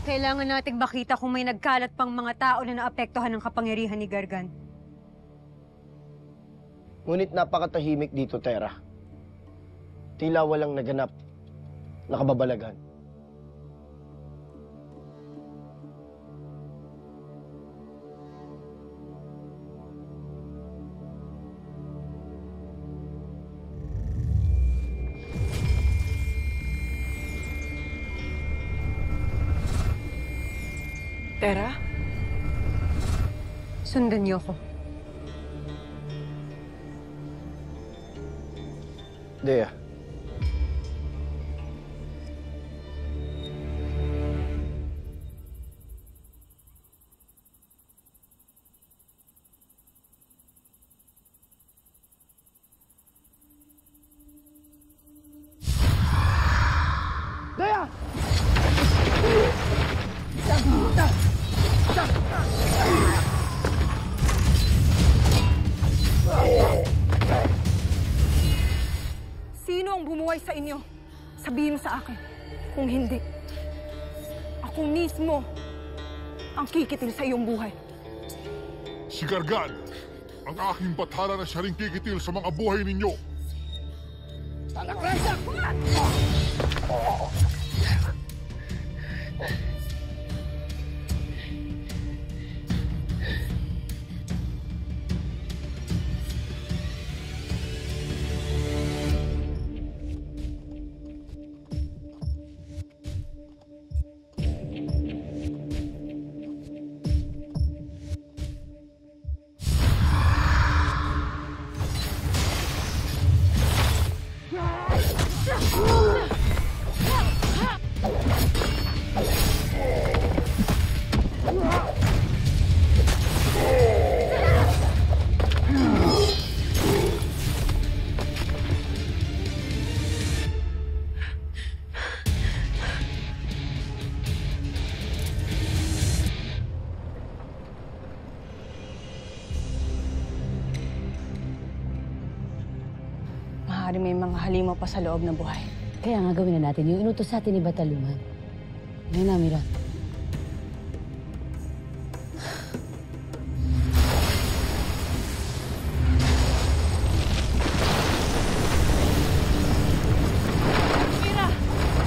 Kailangan nating makita kung may nagkalat pang mga tao na naapektuhan ng kapangyarihan ni Gargan. Ngunit napakatahimik dito, Tera. Tila walang naganap na kababalagan. Tera? Sundan niyo ako. Dea. Dea! Sino ang bumuhay sa inyo? Sabihin mo sa akin. Kung hindi, ako mismo ang kikitil sa iyong buhay. Si Gargan, ang aking bathala na siya ring kikitil sa mga buhay ninyo. Talang rasa! Maaaring may mga halimaw pa sa loob ng buhay. Kaya nga gawin na natin yung inutos sa atin ni Bataluman. Ngayon na, Mira. Mira!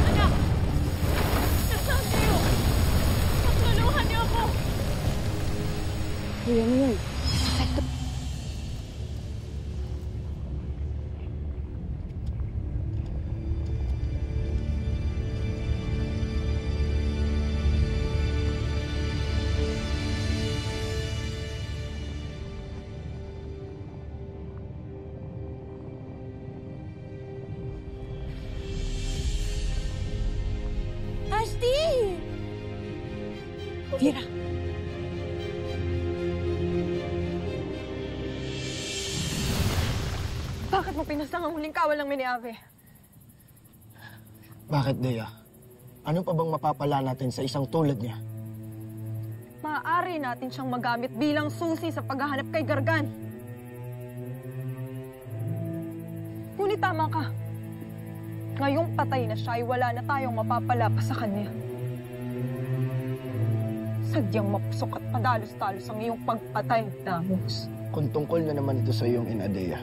Anak! Nasaan kayo? Pagtulungan niyo ako! Kuya mo yun. Ashti! Mira! Bakit mo pinasang ang huling kawal ng Miniave? Bakit, Dea? Ano pa bang mapapala natin sa isang tulad niya? Maaari natin siyang magamit bilang susi sa paghahanap kay Gargan. Ngunit tama ka. Ngayong patay na siya ay wala na tayong mapapala pa sa kanya. Sadyang mapusok at padalos-talos ang iyong pagpatay, Damos. Kung tungkol na naman ito sa iyong Inadea,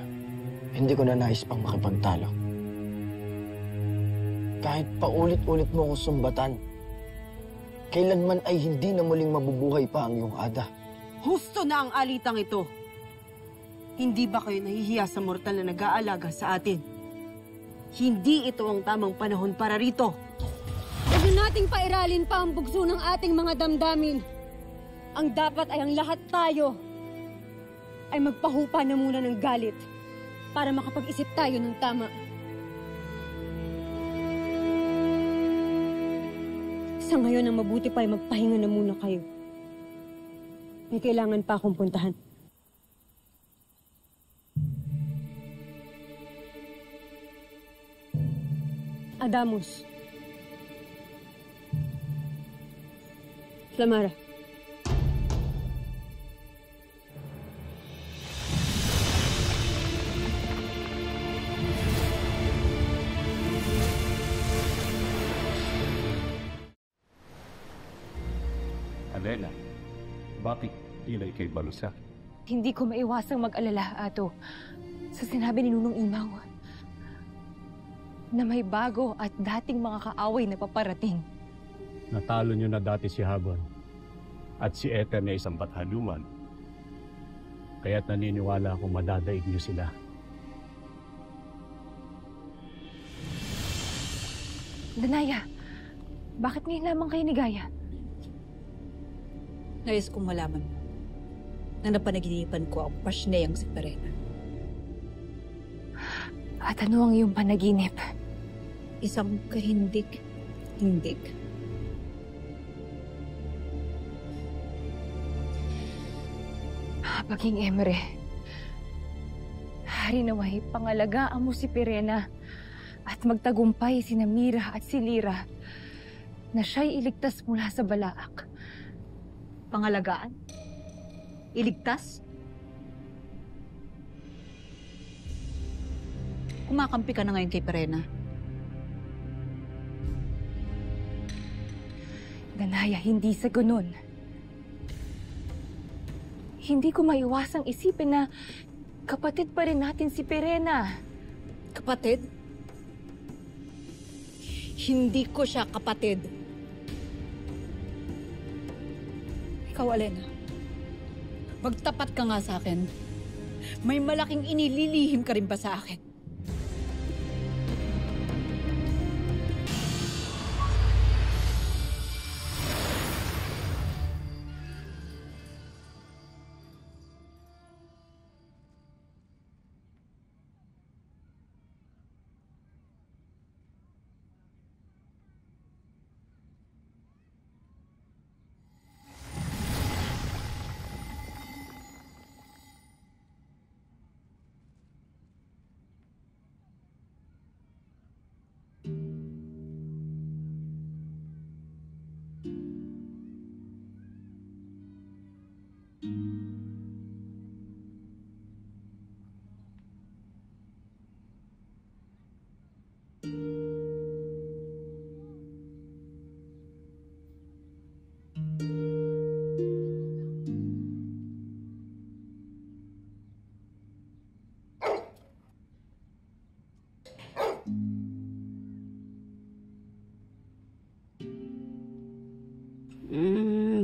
hindi ko na nais pang makipagtalo. Kahit paulit-ulit mo akong sumbatan, kailanman ay hindi na muling mabubuhay pa ang iyong Ada. Husto na ang alitang ito. Hindi ba kayo nahihiya sa mortal na nag-aalaga sa atin? Hindi ito ang tamang panahon para rito. Huwag nating pairalin pa ang bugso ng ating mga damdamin. Ang dapat ay ang lahat tayo ay magpahupa na muna ng galit para makapag-isip tayo ng tama. Sa ngayon, ang mabuti pa ay magpahinga na muna kayo. May kailangan pa akong puntahan. Adamus. Flamara. Alena, bakit ilay kay Balusa? Hindi ko maiwasang mag-alala, Ato, sa sinabi ni Nunong Imaw na may bago at dating mga kaaway na paparating. Natalo niyo na dati si Habon at si Ether na isang bathaluman. Kaya't naniniwala akong madadaig niyo sila. Danaya, bakit ngayon lamang kayo ni Gaia? Nais kong malaman na napanaginipan ko ang pasyineyang si Perena. At ano ang iyong panaginip? Isang kahindik-hindik. Paging Emre, hari naway pangalagaan mo si Perena at magtagumpay si Mira at si Lira na siya'y iligtas mula sa balaak. Pangalagaan? Iligtas? Kumakampi ka na ngayon kay Perena. Danaya, hindi sa ganun. Hindi ko maiwasang isipin na kapatid pa rin natin si Perena. Kapatid? Hindi ko siya kapatid. Ikaw, Alena, magtapat ka nga sa akin. May malaking inililihim ka rin ba sa akin?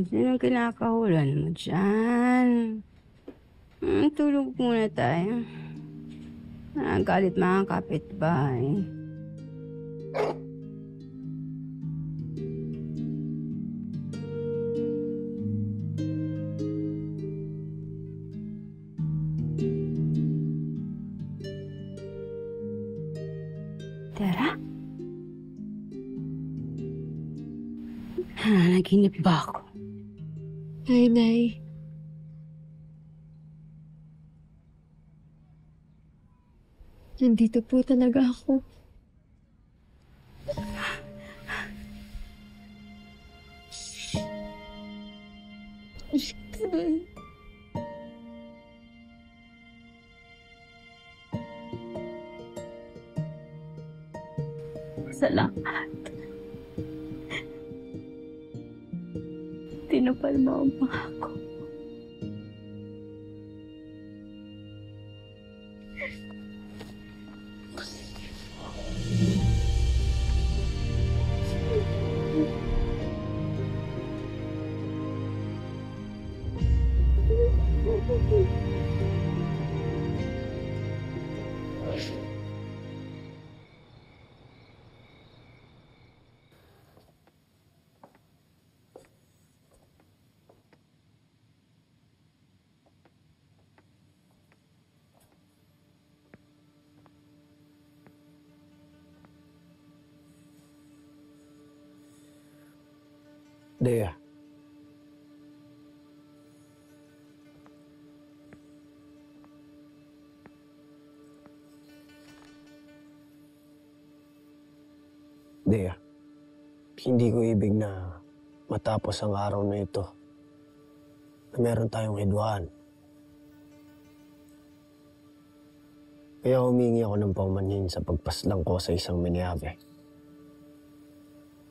Sino kinakahulan mo dyan? Tulog muna tayo. Galit mga kapitbahay. Tara? Naginip ba ako? Nay. Nandito po talaga ako. Salamat. Tinupad mo ang pangako. Dea. Dea, hindi ko ibig na matapos ang araw na ito na meron tayong hidwaan. Kaya humingi ako ng paumanhin sa pagpaslang ko sa isang miniabe.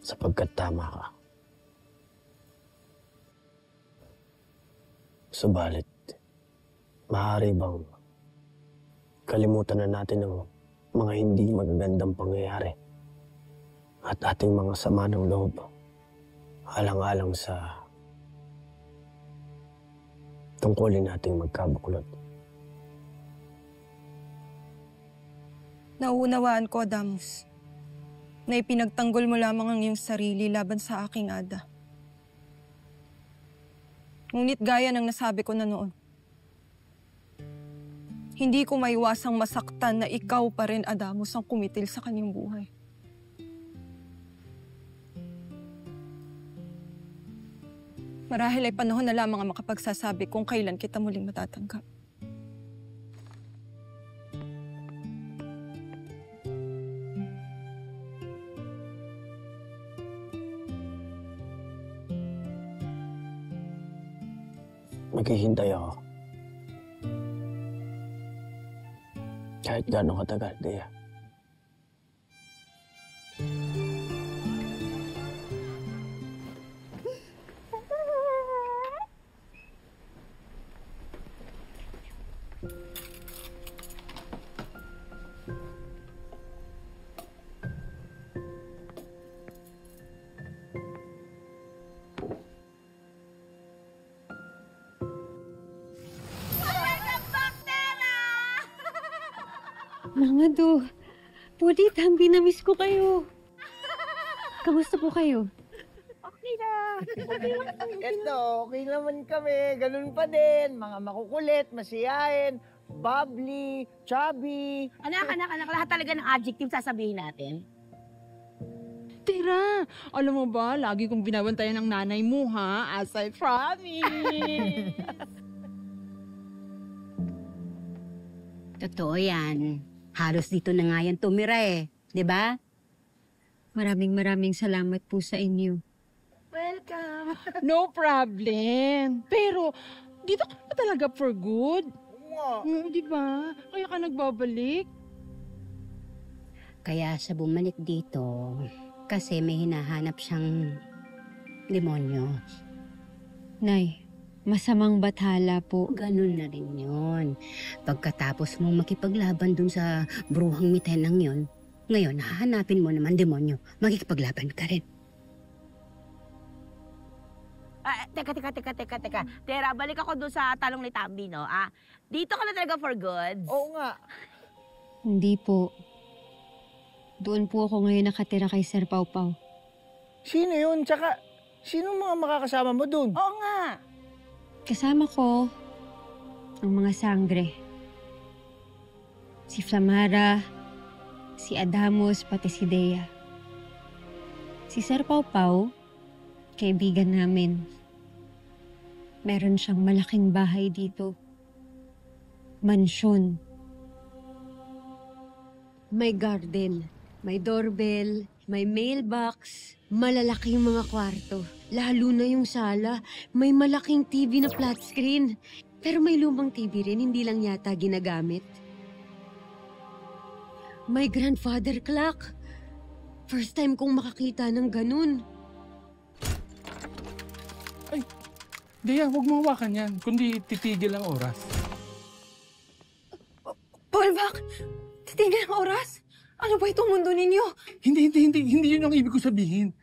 Sapagkat tama ka. Subalit, maaari bang kalimutan na natin ang mga hindi magagandang pangyayari at ating mga sama ng loob alang-alang sa tungkulin nating magkabakulot. Nauunawaan ko, Adamus, na ipinagtanggol mo lamang ang iyong sarili laban sa aking Ada. Ngunit gaya ng nasabi ko na noon, hindi ko maiwasang masaktan na ikaw pa rin, Adamus, ang kumitil sa kanyang buhay. Marahil ay panahon na lamang ang makapagsasabi kung kailan kita muling matatanggap. Maghihintay ako. Kahit gaano katagal, Dea. Mga do, Pudit, binamiss ko kayo. Kamusta po kayo? Okay na. Eto, okay naman kami. Ganun pa din. Mga makukulit, masiyahin, bubbly, chubby. Anak. Lahat talaga ng adjective sasabihin natin. Tira, alam mo ba, lagi kong binabantayan ng nanay mo, ha? As I promise. Totoo yan. Halos dito na nga yan tumira eh. Di ba? Maraming salamat po sa inyo. Welcome. No problem. Pero, dito ka na talaga for good. Di ba? Kaya ka nagbabalik. Kaya siya bumalik dito kasi may hinahanap siyang demonyo. Nay, masamang bathala po. Ganun na rin yun. Pagkatapos mong makipaglaban dun sa bruhang mitenang yun, ngayon, hahanapin mo naman demonyo. Makikipaglaban ka rin. Teka. Tera, balik ako doon sa talong ni Tambi, no? Dito ka na talaga for good? Oo nga. Hindi po. Doon po ako ngayon nakatira kay Sir Pau Pau. Sino yun? Tsaka, sino mga makakasama mo dun? Oo nga. Kasama ko ang mga sangre. Si Flamara, si Adamus, pati si Dea. Si Sir Pau Pau, kaibigan namin. Meron siyang malaking bahay dito. Mansyon. May garden, may doorbell, may mailbox, malalaking mga kwarto. Lalo na yung sala, may malaking TV na flat screen. Pero may lumang TV rin, hindi lang yata ginagamit. May grandfather clock. First time kong makakita ng ganun. Ay, Dea, huwag mo hawakan yan, kundi titigil ang oras. Paulbach, titigil ang oras? Ano ba itong mundo ninyo? Hindi yun ang ibig ko sabihin.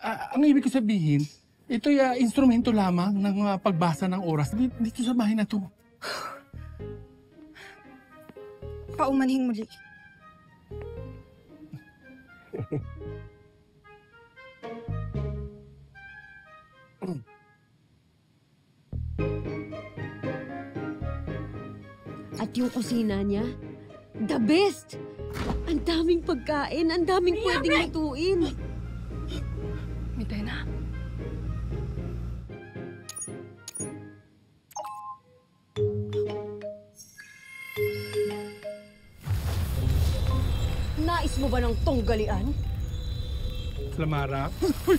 Ang ibig ko sabihin, ito'y instrumento lamang ng pagbasa ng oras dito sa bahay na to. Paumanhin muli. At yung kusina niya, the best! Ang daming pagkain, ang daming pwedeng lutuin. Mitena, Nais mo ba ng tunggalian? Flamara? Uy!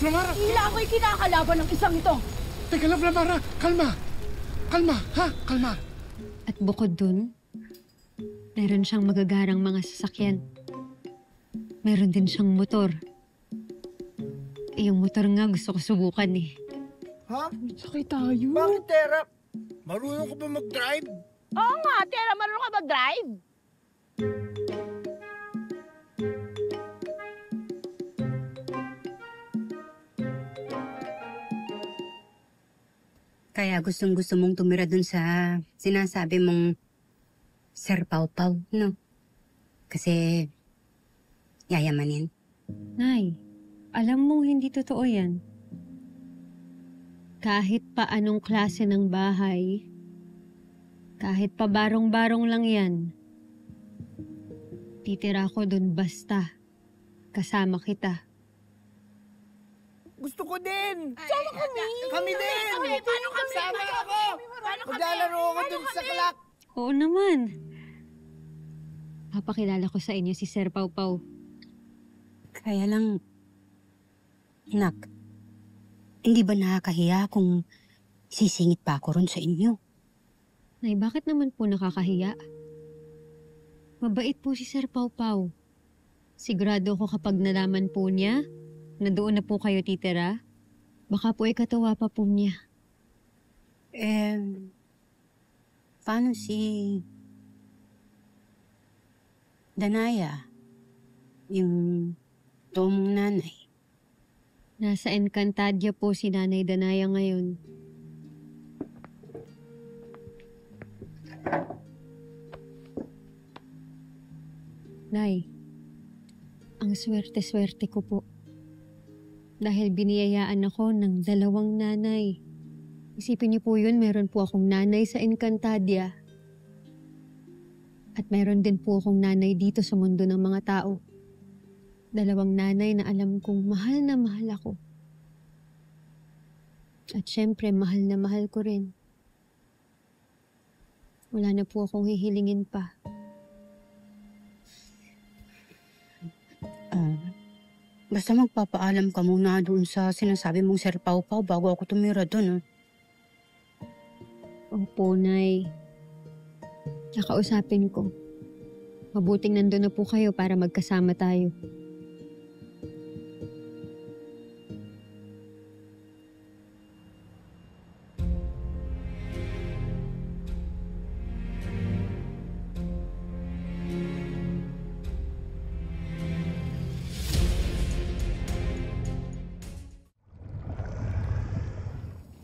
Flamara! Tila ako'y kinakalaban ng isang ito! Teka lang, Flamara! Kalma! Kalma, ha? Kalma! At bukod dun, meron siyang magagarang mga sasakyan. Meron din siyang motor. Yung motor nga gusto ko subukan eh. Ha? Sakay tayo. Bakit, Tera? Marunong ka ba mag-drive? Oo nga, Tera, marunong ka mag-drive? Kaya gustong-gusto mong tumira dun sa sinasabi mong Sir Pau Pau, no? Kasi yayamanin. Nay, alam mong hindi totoo yan. Kahit pa anong klase ng bahay, kahit pa barong-barong lang yan, titira ko dun basta kasama kita. Gusto ko din! Sama kami! Kami din! Paano kami? Sama ako! Maglalaro ako dun sa clock! Oo naman. Papakilala ko sa inyo si Sir Pau Pau. Kaya lang, anak, hindi ba nakakahiya kung sisingit pa ako ron sa inyo? Nay, bakit naman po nakakahiya? Mabait po si Sir Pau Pau. Sigurado ko kapag nalaman po niya na doon na po kayo titira, baka po ikatawa pa po niya. Paano si Danaya? Yung mong nanay? Nasa Encantadia po si Nanay Danaya ngayon. Nay, ang swerte-swerte ko po. Dahil biniyayaan ako ng 2 nanay. Isipin niyo po yun, meron po akong nanay sa Encantadia. At meron din po akong nanay dito sa mundo ng mga tao. 2 nanay na alam kong mahal na mahal ako. At syempre, mahal na mahal ko rin. Wala na po akong hihilingin pa. Basta magpapaalam ka muna doon sa sinasabi mong Sir Pau Pau bago ako tumira doon. Opo, Nay. Nakausapin ko. Mabuting nandun na po kayo para magkasama tayo.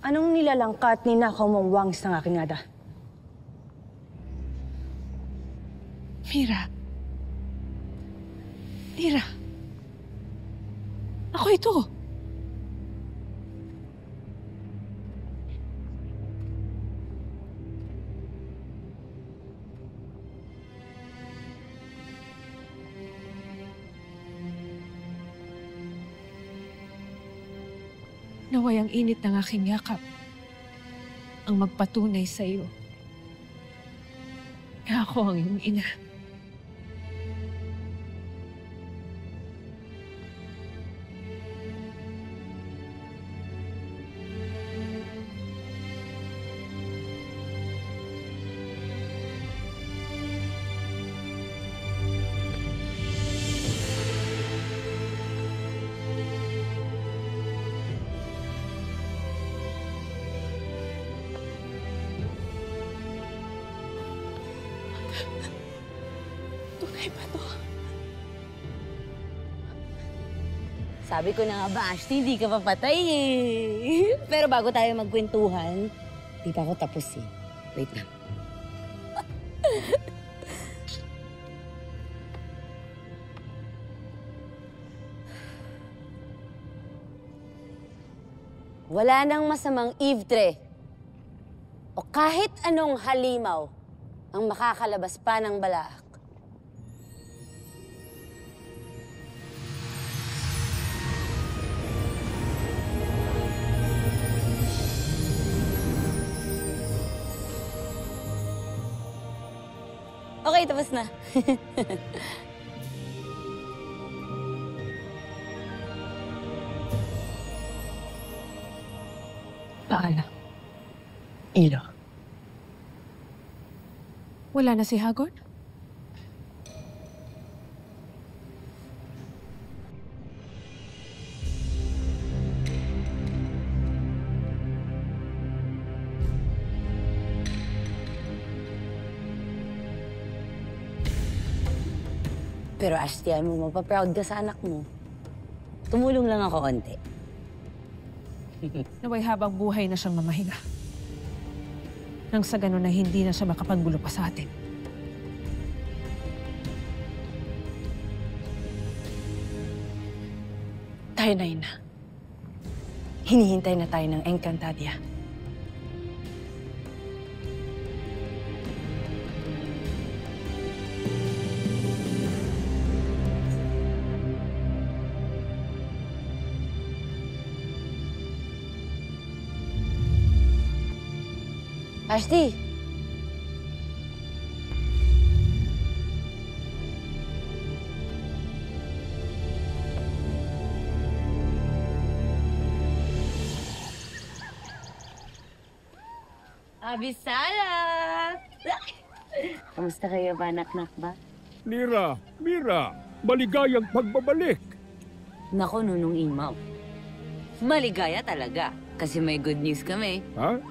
Anong nilalangkat ni Nakaw mong wangs ng aking ada? Mira. Mira. Ako ito. Naway ang init ng aking yakap ang magpatunay sa iyo na ako ang iyong ina. Tunay ba to? Sabi ko na nga ba, Ashley, di ka papatay eh. Pero bago tayo magkwentuhan, di pa ako tapos eh. Wait lang. Wala nang masamang Ivtre o kahit anong halimaw ang makakalabas pa ng Balaak. Okay, tapos na. Alaala. Ilo. Wala na si Hagon? Pero Ashti, ay mo mapaproud ka sa anak mo. Tumulong lang ako konti. Naway habang buhay na siyang mamahinga. Nang sa ganun na hindi na siya makapanggulo pa sa atin. Tayo na ina. Hinihintay na tayo ng Encantadia. Ashti! Abisala! Kamusta kayo ba, anak-nak ba? Lira, Mira, maligayang pagbabalik. Nako, Nunong Imaw. Maligaya talaga, kasi may good news kami. Ha?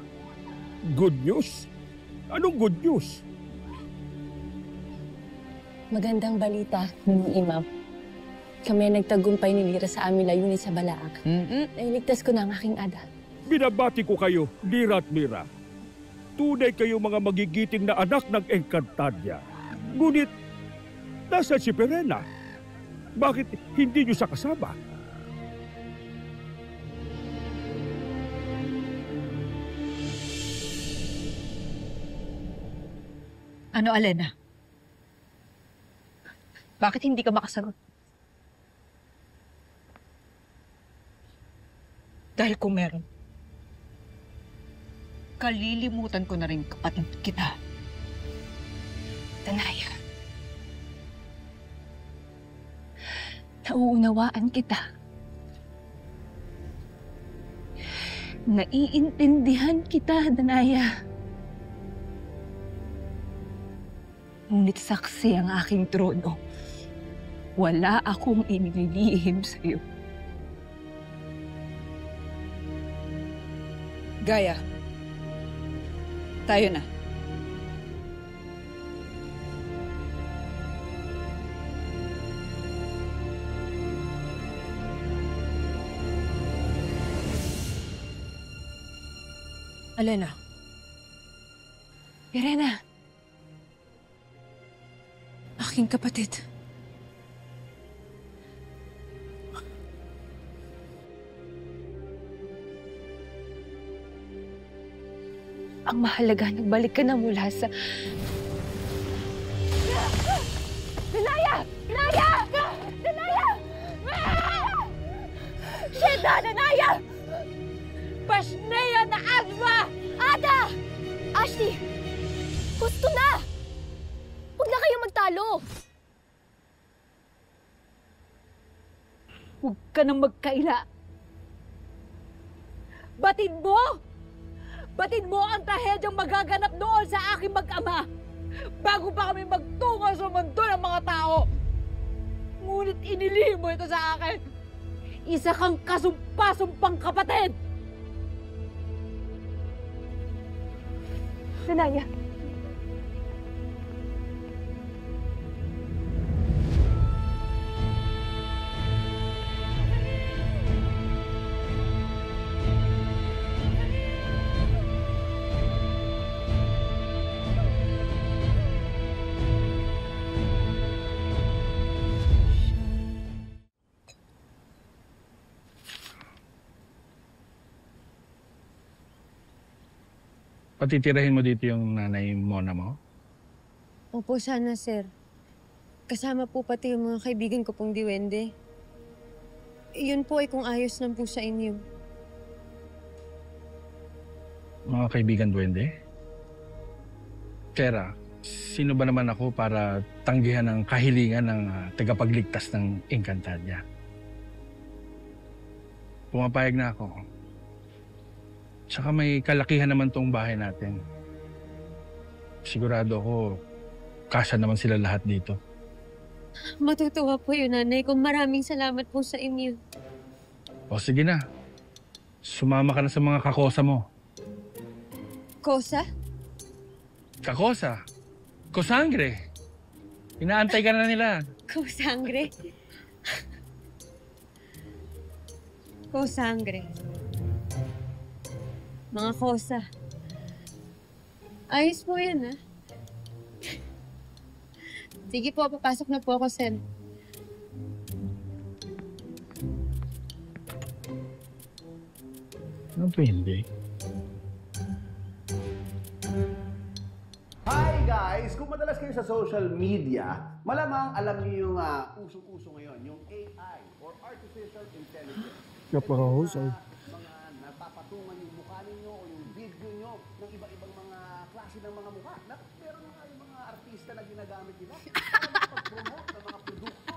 Good news? Anong good news? Magandang balita, Nunong Imaw. Kami nagtagumpay ni Lira sa aming layunin sa Balaak. Nailigtas ko na ang aking ada. Binabati ko kayo, Lira at Mira. Tunay kayo mga magigiting na anak ng Encantadia. Ngunit, nasa si Perena? Bakit hindi niyo siya kasama? Ano, Alena? Bakit hindi ka makasagot? Dahil kung meron, kalilimutan ko na rin kapatid kita. Danaya. Nauunawaan kita. Naiintindihan kita, Danaya. Ngunit saksi ang aking trono. Wala akong inililihim sa'yo. Gaya, tayo na. Alena. Irena. Aking kapatid. Ang mahalaga, nagbalik ka na mula sa... Danaya! Danaya! Danaya! Sheda, Danaya! Pasneya na Agma! Ada! Ashti! Gusto na! Huwag na kayo magtalo! Huwag ka nang magkaila. Batid mo! Batid mo ang trahedyang magaganap noon sa aking mag-ama bago pa kami magtungo sa mundo ng mga tao. Ngunit inilihim mo ito sa akin. Isa kang kasumpa-sumpang kapatid! Danaya. Patitirahin mo dito yung nanay Mona mo? Opo, sana, sir. Kasama po pati yung mga kaibigan ko pong diwende. Iyon po ay kung ayos lang po sa inyo. Mga kaibigan duwende? Kera, sino ba naman ako para tanggihan ang kahilingan ng tagapagligtas ng Encantadia? Pumapayag na ako. Tsaka may kalakihan naman tong bahay natin. Sigurado ako, kasya naman sila lahat dito. Matutuwa po yun, nanay, kung maraming salamat po sa inyo. O sige na, sumama ka na sa mga kakosa mo. Kosa? Kakosa? Kosangre? Inaantay ka na nila. Kosangre? Kosangre. Mga kosa. Ayos po yan, ha? Sige po, papasok na po ako, Sen. Ano pa hindi? Hi guys! Kung madalas kayo sa social media, malamang alam niyo yung usong-uso ngayon, yung AI or Artificial Intelligence. Napakahusay. Mga napapatungan yung mukha ninyo o yung video nyo ng iba-ibang mga klase ng mga mukha. Meron nga yung mga artista na ginagamit nila para makapag-promote ng mga produkto.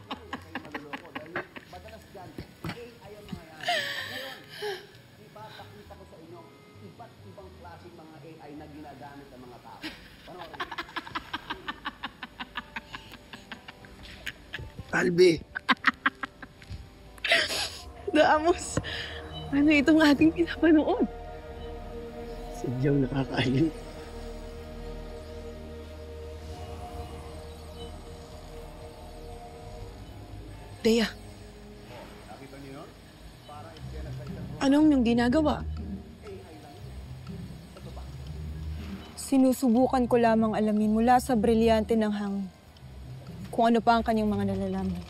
Naku, kayo maluloko dahil madalas dyan, AI ang mga yan. Ngayon, ipapakita ko sa inyo iba't ibang klaseng mga AI na ginagamit ng mga tao. Panoorin niyo. Albi! Damos, ano itong ating pinapanood? Sadyang nakakaaliw. Dea. Anong niyong ginagawa? Sinusubukan ko lamang alamin mula sa brilyante ng hangin kung ano pa ang kanyang mga nalalaman.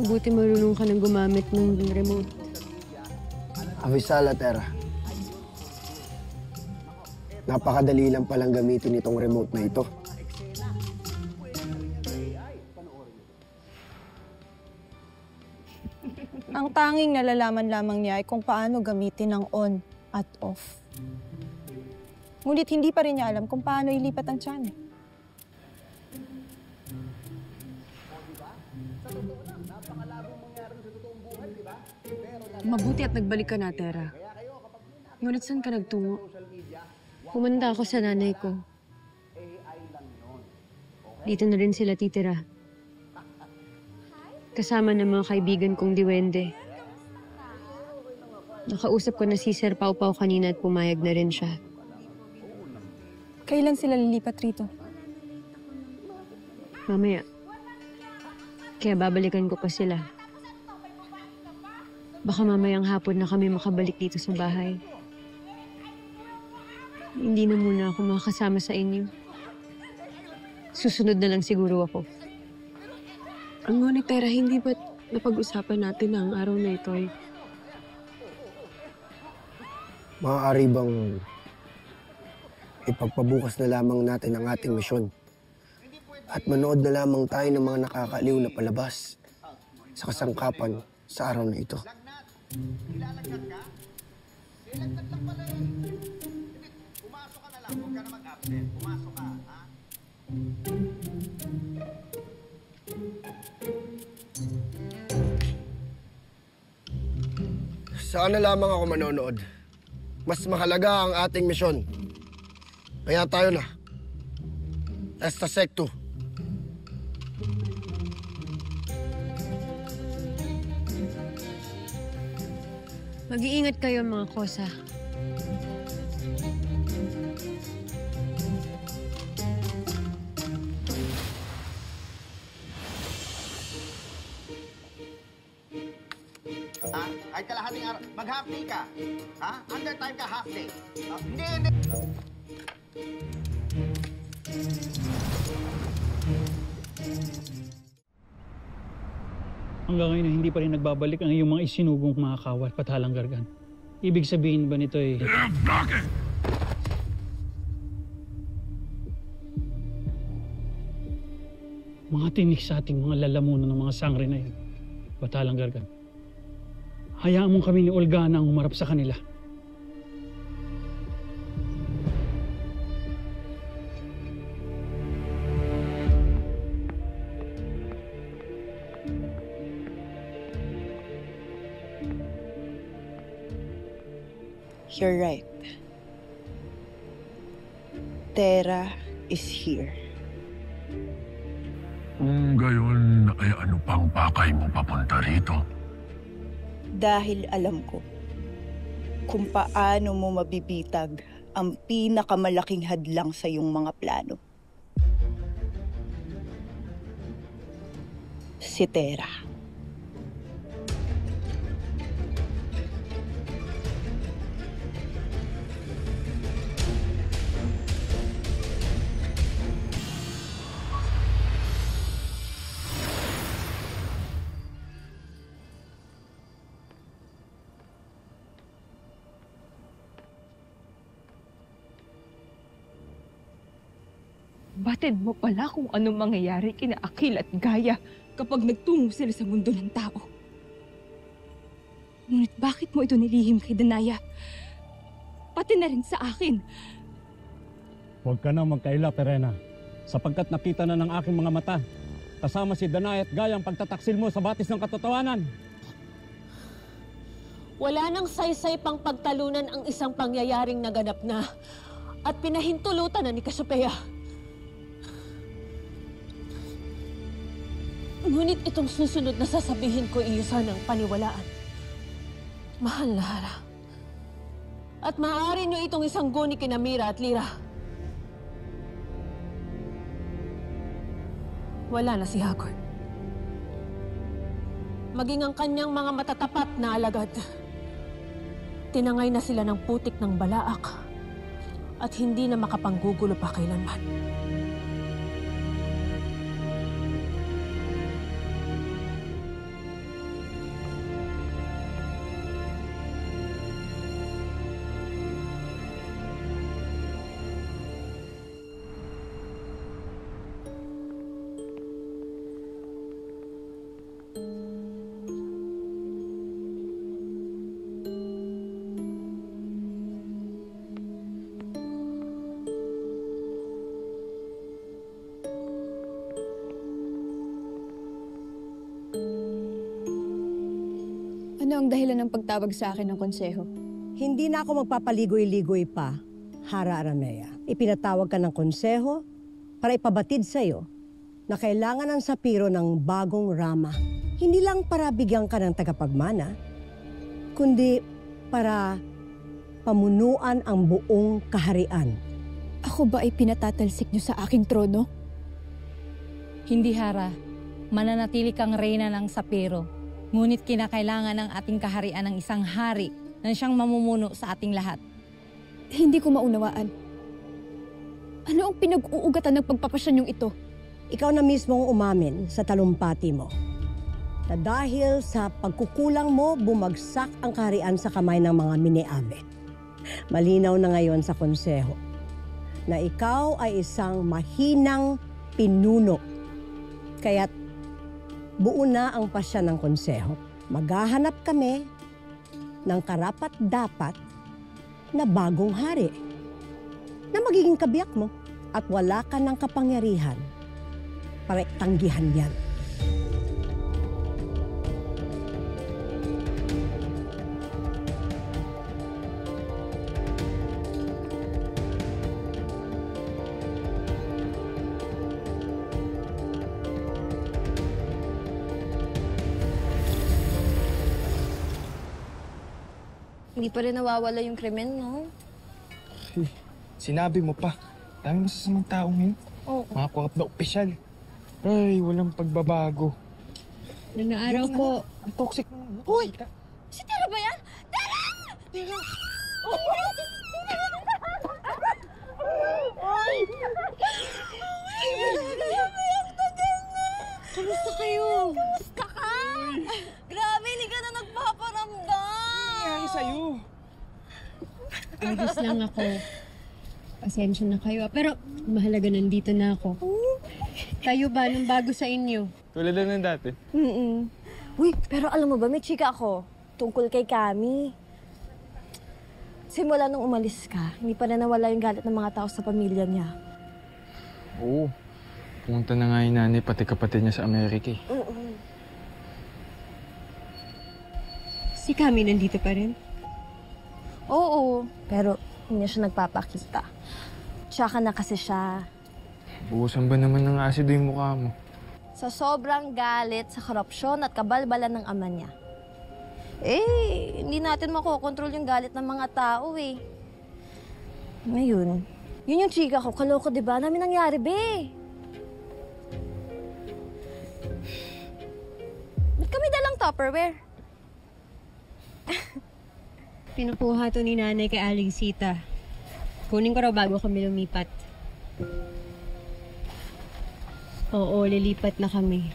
Mabuti marunong ka nang gumamit ng remote. Avisala, Terra. Napakadali lang palang gamitin itong remote na ito. Ang tanging nalalaman lamang niya ay kung paano gamitin ang on at off. Ngunit hindi pa rin niya alam kung paano ilipat ang channel. Mabuti at nagbalik ka na, Terra. Ngunit saan ka nagtungo? Pumunta ako sa nanay ko. Dito na rin sila titira. Kasama ng mga kaibigan kong diwende. Nakausap ko na si Sir Pau Pau kanina at pumayag na rin siya. Kailan sila lilipat rito? Mamaya. Kaya babalikan ko pa sila. Baka mamayang hapon na kami makabalik dito sa bahay. Hindi na muna ako makakasama sa inyo. Susunod na lang siguro ako. Ang ngunit, Terra, hindi ba't napag-usapan natin ang araw na ito ay? Maaari bang ipagpabukas na lamang natin ang ating misyon at manood na lamang tayo ng mga nakakaaliw na palabas sa kasangkapan sa araw na ito? Ilalagyan ka? Ilagyan lang pala eh. Pumasok ka na lang, huwag ka na mag-absent. Pumasok ka, ha? Saan na lamang ako manonood? Mas mahalaga ang ating misyon. Kaya tayo na. Esta Secto. Mag-iingat kayo mga kosa. Ay kalahating araw. Mag-half day ka. Ha? Under time ka, half day. Hindi. Hanggang ngayon hindi pa rin nagbabalik ang iyong mga isinugong mga kawat patalang gargan. Ibig sabihin ba nito ay... mga tinik sa ating mga lalamunan ng mga sangre na yan. Batalang Gargan. Hayaan mong kami ni Olga na ang humarap sa kanila. You're right. Tera is here. Kung gayon, ay ano pang pakay mo papunta rito? Dahil alam ko kung paano mo mabibitag ang pinakamalaking hadlang sa iyong mga plano. Si Tera. Batid mo pala kung anong mangyayari kina Akil at Gaia kapag nagtungo sila sa mundo ng tao. Ngunit bakit mo ito nilihim kay Danaya? Pati na rin sa akin. Huwag ka na magkaila, Perena. Sapagkat nakita na ng aking mga mata. Kasama si Danaya at Gaia ang pagtataksil mo sa batis ng katotohanan. Wala nang saysay pang pagtalunan ang isang pangyayaring naganap na at pinahintulutan na ni Cassiopeia. Ngunit itong susunod na sasabihin ko iyo sanang paniwalaan. Mahal na Hara. At maaari niyo itong isanggo ni kina Mira at Lyra. Wala na si Hagor. Maging ang kanyang mga matatapat na alagad. Tinangay na sila ng putik ng balaak at hindi na makapanggugulo pa kailanman. Ano ang dahilan ng pagtawag sa akin ng konseho? Hindi na ako magpapaligoy-ligoy pa, Hara Aramea. Ipinatawag ka ng konseho para ipabatid sa iyo na kailangan ng Sapiro ng bagong rama. Hindi lang para bigyan ka ng tagapagmana, kundi para pamunuan ang buong kaharian. Ako ba ay pinatatalsik niyo sa aking trono? Hindi, Hara. Mananatili kang reyna ng Sapiro. Ngunit kinakailangan ng ating kaharian ng isang hari na siyang mamumuno sa ating lahat. Hindi ko maunawaan. Ano ang pinag-uugatan ng pagpapasya niyong ito? Ikaw na mismong umamin sa talumpati mo na dahil sa pagkukulang mo, bumagsak ang kaharian sa kamay ng mga Mineave. Malinaw na ngayon sa konseho na ikaw ay isang mahinang pinuno. Kaya't buo na ang pasya ng konseho. Maghahanap kami ng karapat-dapat na bagong hari na magiging kabiyak mo at wala ka ng kapangyarihan para tanggihan yan. Hindi pa rin nawawala yung krimen, no? Sinabi mo pa. Dami masasamang taong yun. Oo. Mga corrupt na opisyal. Ay, walang pagbabago. Noong araw po. Ang toxic. Uy! Si Tera ba yan? Tera! Tera! Ay! Kamusta kayo? Kamusta ka? Grabe, hindi ka na nagpaparamdam! Nangyari sa'yo? Ayos lang ako. Pasensya na kayo. Pero mahalaga nandito na ako. Kayo ba nung bago sa inyo? Tulad lang ng dati. Uy, pero alam mo ba, may chika ako tungkol kay Kami. Simula nung umalis ka, hindi pa na nawala yung galit ng mga tao sa pamilya niya. Oo. Pumunta na nga yung nanay, pati kapatid niya sa Amerika eh. Si Kami nandito pa rin? Oo, pero hindi siya nagpapakita. Tsaka na kasi siya. Buhusan ba naman ng asido yung mukha mo? Sa sobrang galit sa korupsyon at kabalbalan ng ama niya. Eh, hindi natin makokontrol yung galit ng mga tao eh. Ngayon, yun yung chika ko. Kaloko, diba? Namin nangyari, be. Ba't kami dalang Tupperware? Pinukuha to ni nanay kay Aling Sita. Kunin ko raw bago kami lumipat. Oo, lilipat na kami.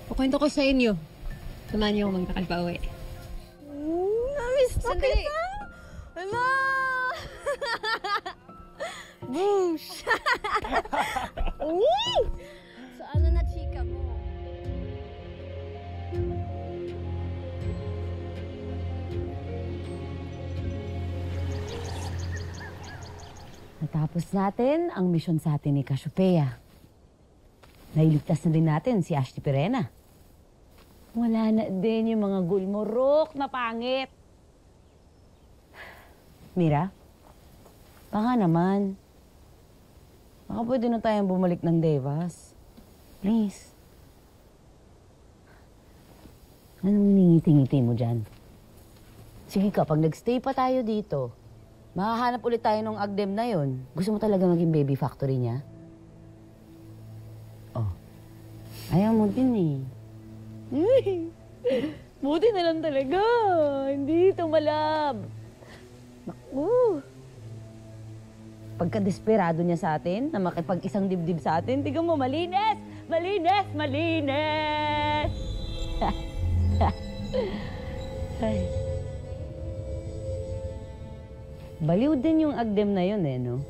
Kukwento ko sa inyo. Samahan niyo ako magtakal pa uwi. Namiss na kita! Hala! Boosh! So ano na chika mo? Natapos natin ang misyon sa atin ni Cassiopeia. Nailigtas na din natin si Ashley Pirena. Wala na din yung mga gulmurok na pangit. Mira, baka naman. Baka pwede na tayong bumalik ng Devas. Please. Anong ningiti-ngiti mo dyan? Sige ka, pag nagstay pa tayo dito, makahanap ulit tayo ng Agdem na yon. Gusto mo talaga maging baby factory niya? Oh. Ayaw mo din eh. Buti na lang talaga. Hindi tumalab. Naku. Pagka-desperado niya sa atin, na makipag-isang dibdib sa atin, tignan mo, malinis! Malinis! Malinis! Ay. Baliw din yung Agdem na yun eh, no?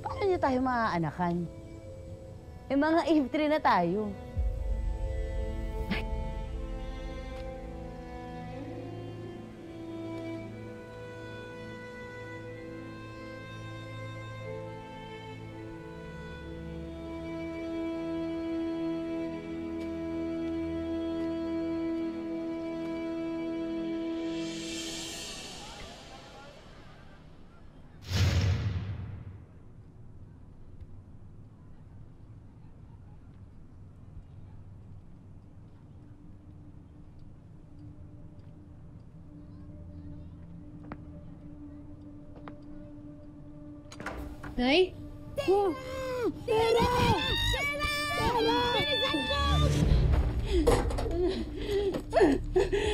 Paano niya tayo maaanakan? Eh, mga iftre na tayo. Nay? Tera! Tera!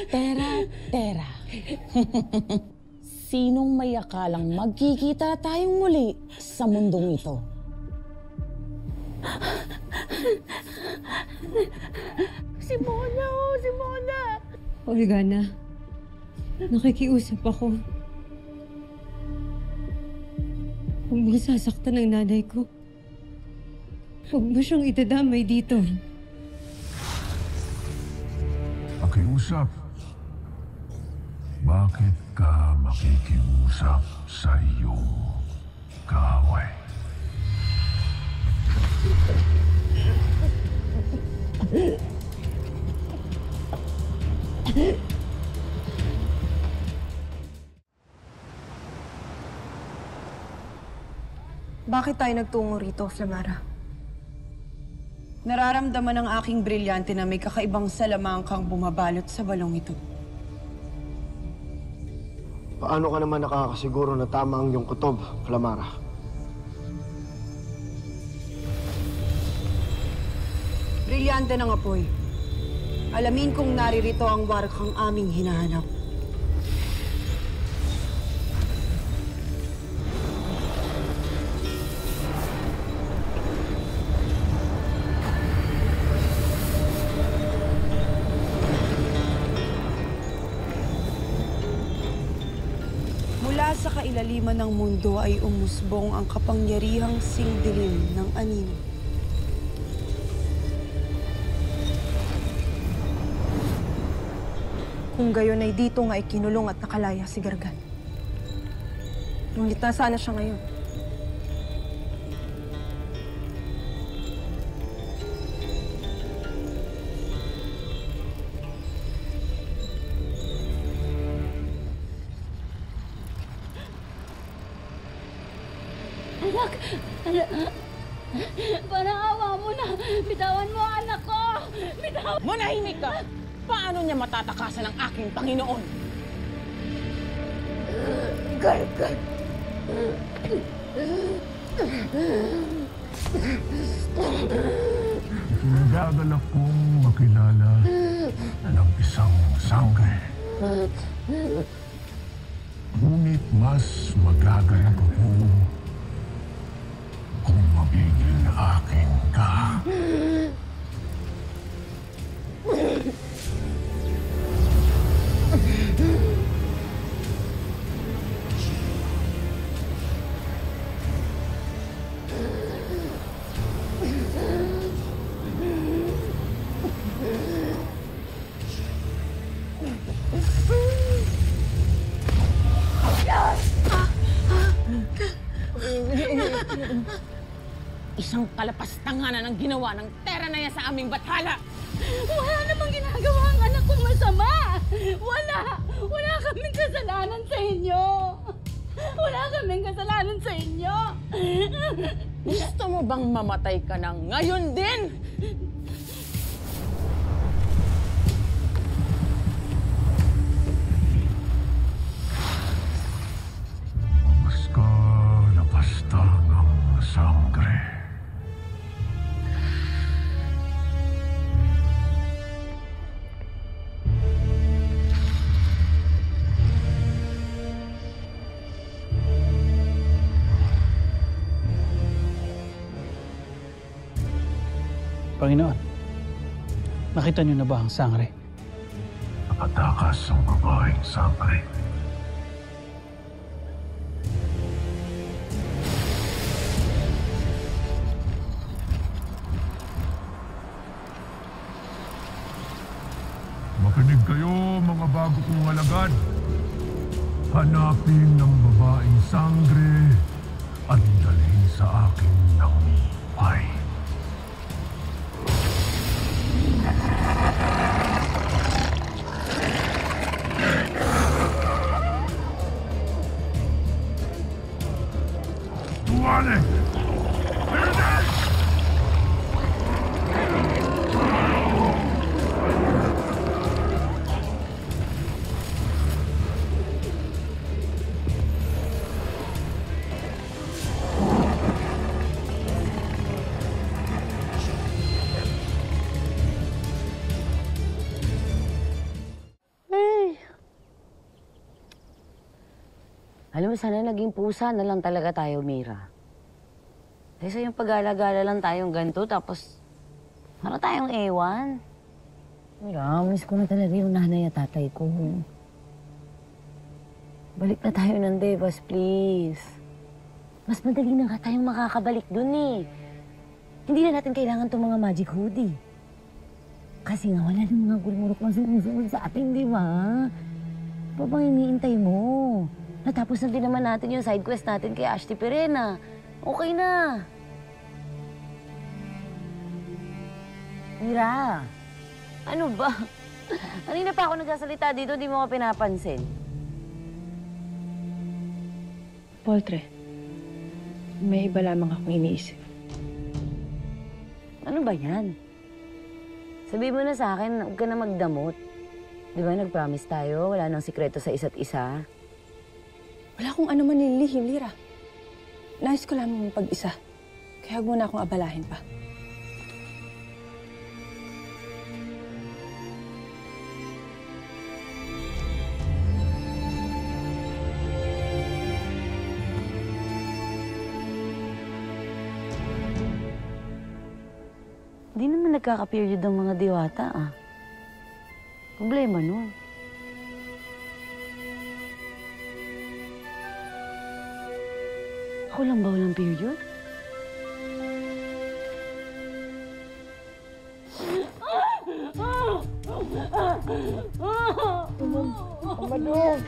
Tera, Tera. Sinong may akalang magkikita tayong muli sa mundong ito? Si Mona! Oh, si Mona! Organa, nakikiusap ako. Huwag mo sasaktan ng nanay ko. Huwag mo siyang itadamay dito. Makiusap? Bakit ka makikiusap sa iyong kaaway? Bakit tayo nagtungo rito, Flamara? Nararamdaman ng aking brilyante na may kakaibang salamangkang bumabalot sa balong ito. Paano ka naman nakakasiguro na tama ang iyong kutob, Flamara? Brilyante ng apoy. Alamin kong naririto ang warakang aming hinahanap. sa kailaliman ng mundo ay umusbong ang kapangyarihang singdilim ng anino. Kung gayon ay dito nga ikinulong at nakalaya si Gargan. Ngunit nasaan na siya ngayon? Anak! Parang awa mo na! Bitawan mo ang anak ko! Bitawan! Manahimik ka! Paano niya matatakasan ang aking Panginoon? Gargan! Nagagalak kong makilala ng isang sangre. Ngunit mas magagalak ako kung magiging akin ka. Isang kalapastanganan ang ginawa ng Terra na yan sa aming bathala! Wala namang ginagawa ang anak kong masama! Wala! Wala kaming kasalanan sa inyo! Wala kaming kasalanan sa inyo! Gusto mo bang mamatay ka na ngayon din? Mas kalapastang ang sangre. Panginoon, nakita niyo na ba ang sangre? Nakatakas ang babaeng sangre. Makinig kayo, mga bago kong alagad. Hanapin ng babaeng sangre at dalhin sa akin ng hukay. Tuwali! Alam mo, sana naging pusa na lang talaga tayo, Mira. Kaysa yung pag-alagala lang tayong ganito, tapos para tayong ewan. Mira, miss ko na talaga yung nanay at tatay ko. Balik na tayo ng Devas, please. Mas madali na nga tayong makakabalik dun eh. Hindi na natin kailangan itong mga magic hoodie. Kasi nga wala ng mga gulmurok na sumusunod sa atin, di ba? Pa bang iniintay mo? Natapos na din naman natin yung side quest natin kay Ashti Perena. Okay na. Mira, ano ba? Kanina pa ako nagsasalita dito, di mo ko pinapansin. Poltre, may iba lamang akong iniisip. Ano ba yan? Sabihin mo na sa akin, huwag ka na magdamot. Di ba nag-promise tayo, wala nang sikreto sa isa't isa? Wala akong ano man nililihim, Lira. Nais ko lamang pag-isa. Kaya huwag mo na akong abalahin pa. Hindi naman nagkaka-period ang mga diwata, ah. Problema nun. Ako lang ba walang period? Amadong!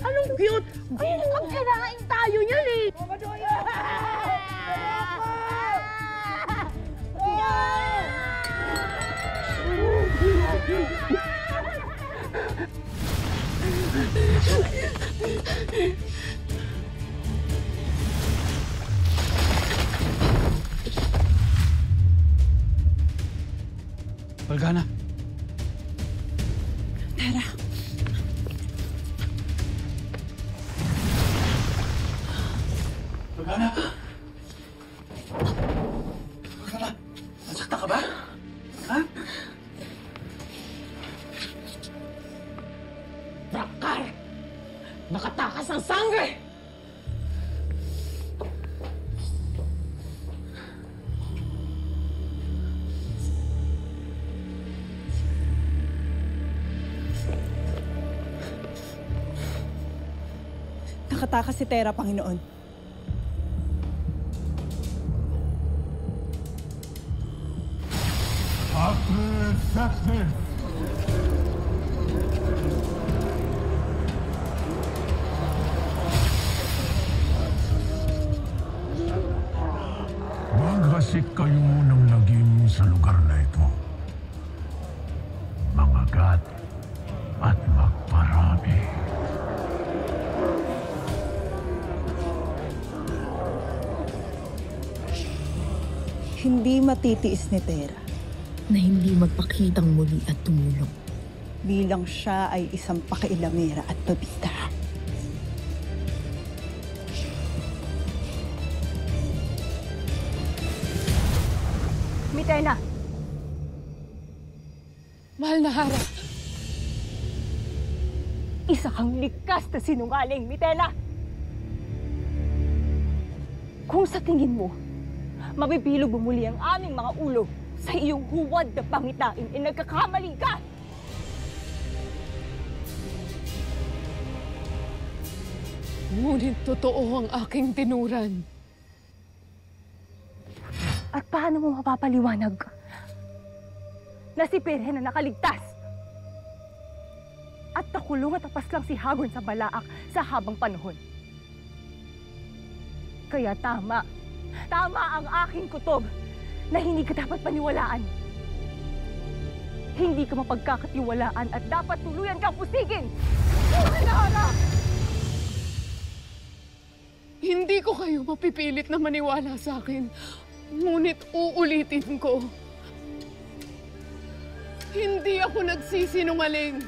Anong cute? Ang kinain tayo niyan eh! Olgana. Tara. Olgana. Olgana, nasakta ka ba? Ha? Brakar! Nakatakas ang sangre! Nakatakas si Tera, Panginoon. Maghasik kayo ng lagim sa lugar na ito. Mangagat at magparami. Hindi matitiis ni Tera na hindi magpakitang muli at tumulong. Bilang siya ay isang pakailamera at pabida. Mitena! Mahal na Hara! Isa kang likas na sinungaling, Mitena! Kung sa tingin mo, mabibilog bumuli ang aming mga ulo sa iyong huwad na pangitain, nagkakamali ka! Ngunit totoo ang aking tinuran. At paano mo mapapaliwanag na si Perhen na nakaligtas? At nakulong at tapas lang si Hagorn sa Balaak sa habang panahon. Kaya tama ang aking kutob na hindi ka dapat paniwalaan. Hindi ka mapagkakatiwalaan at dapat tuluyan kang pusigin! Hara! Hindi ko kayo mapipilit na maniwala sa akin. Ngunit uulitin ko. Hindi ako nagsisinungaling.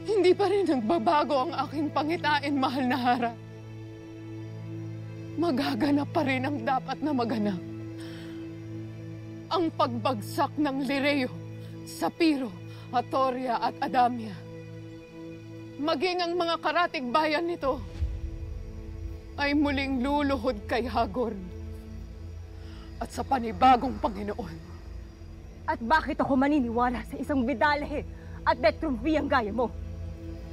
Hindi pa rin nagbabago ang aking pangitain, mahal na Hara. Magaganap pa rin ang dapat na maganap. Ang pagbagsak ng Lireo, Sapiro, Hatoria at Adamia. Maging ang mga karatig bayan nito ay muling luluhod kay Hagorn at sa panibagong Panginoon. At bakit ako maniniwala sa isang Vidalahe at Detrumvi ang gaya mo?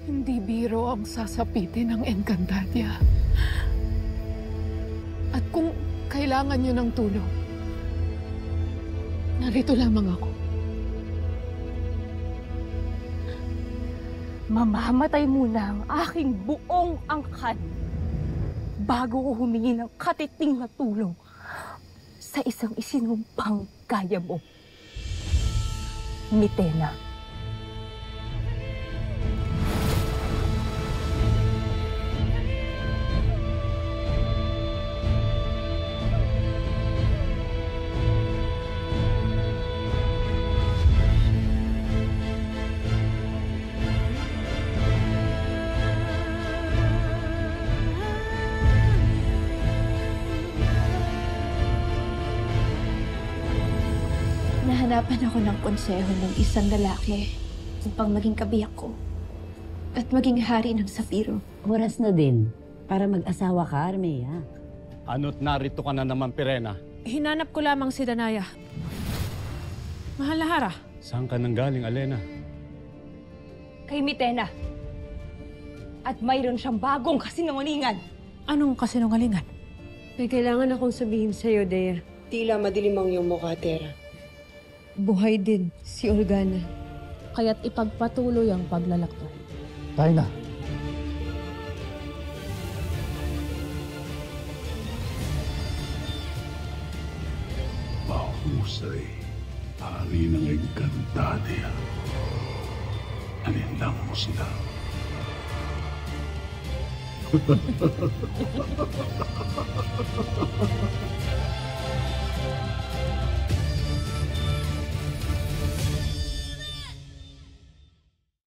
Hindi biro ang sasapitin ng Encantadia. At kung kailangan niyo ng tulong, narito lamang ako. Mamamatay muna ang aking buong angkan bago ko humingi ng katiting na tulong sa isang isinumpang gaya mo. Mitena. Hinanapan ako ng konseho ng isang lalaki upang maging kabiyak ko at maging hari ng Sapiro. Oras na din para mag-asawa ka, Armea. Ano't narito ka na naman, Pirena? Hinanap ko lamang si Danaya. Mahal na Hara. Saan ka nang galing, Alena? Kay Mitena. At mayroon siyang bagong kasinungalingan. Anong kasinungalingan? May kailangan akong sabihin sa'yo, Dea. Tila madilim ang iyong mukha, Tera. Buhay din si Olgana. Kaya't ipagpatuloy ang paglalakbay. Tayo na. Mahusay, hari ng Encantadia. Alinlang mo sila.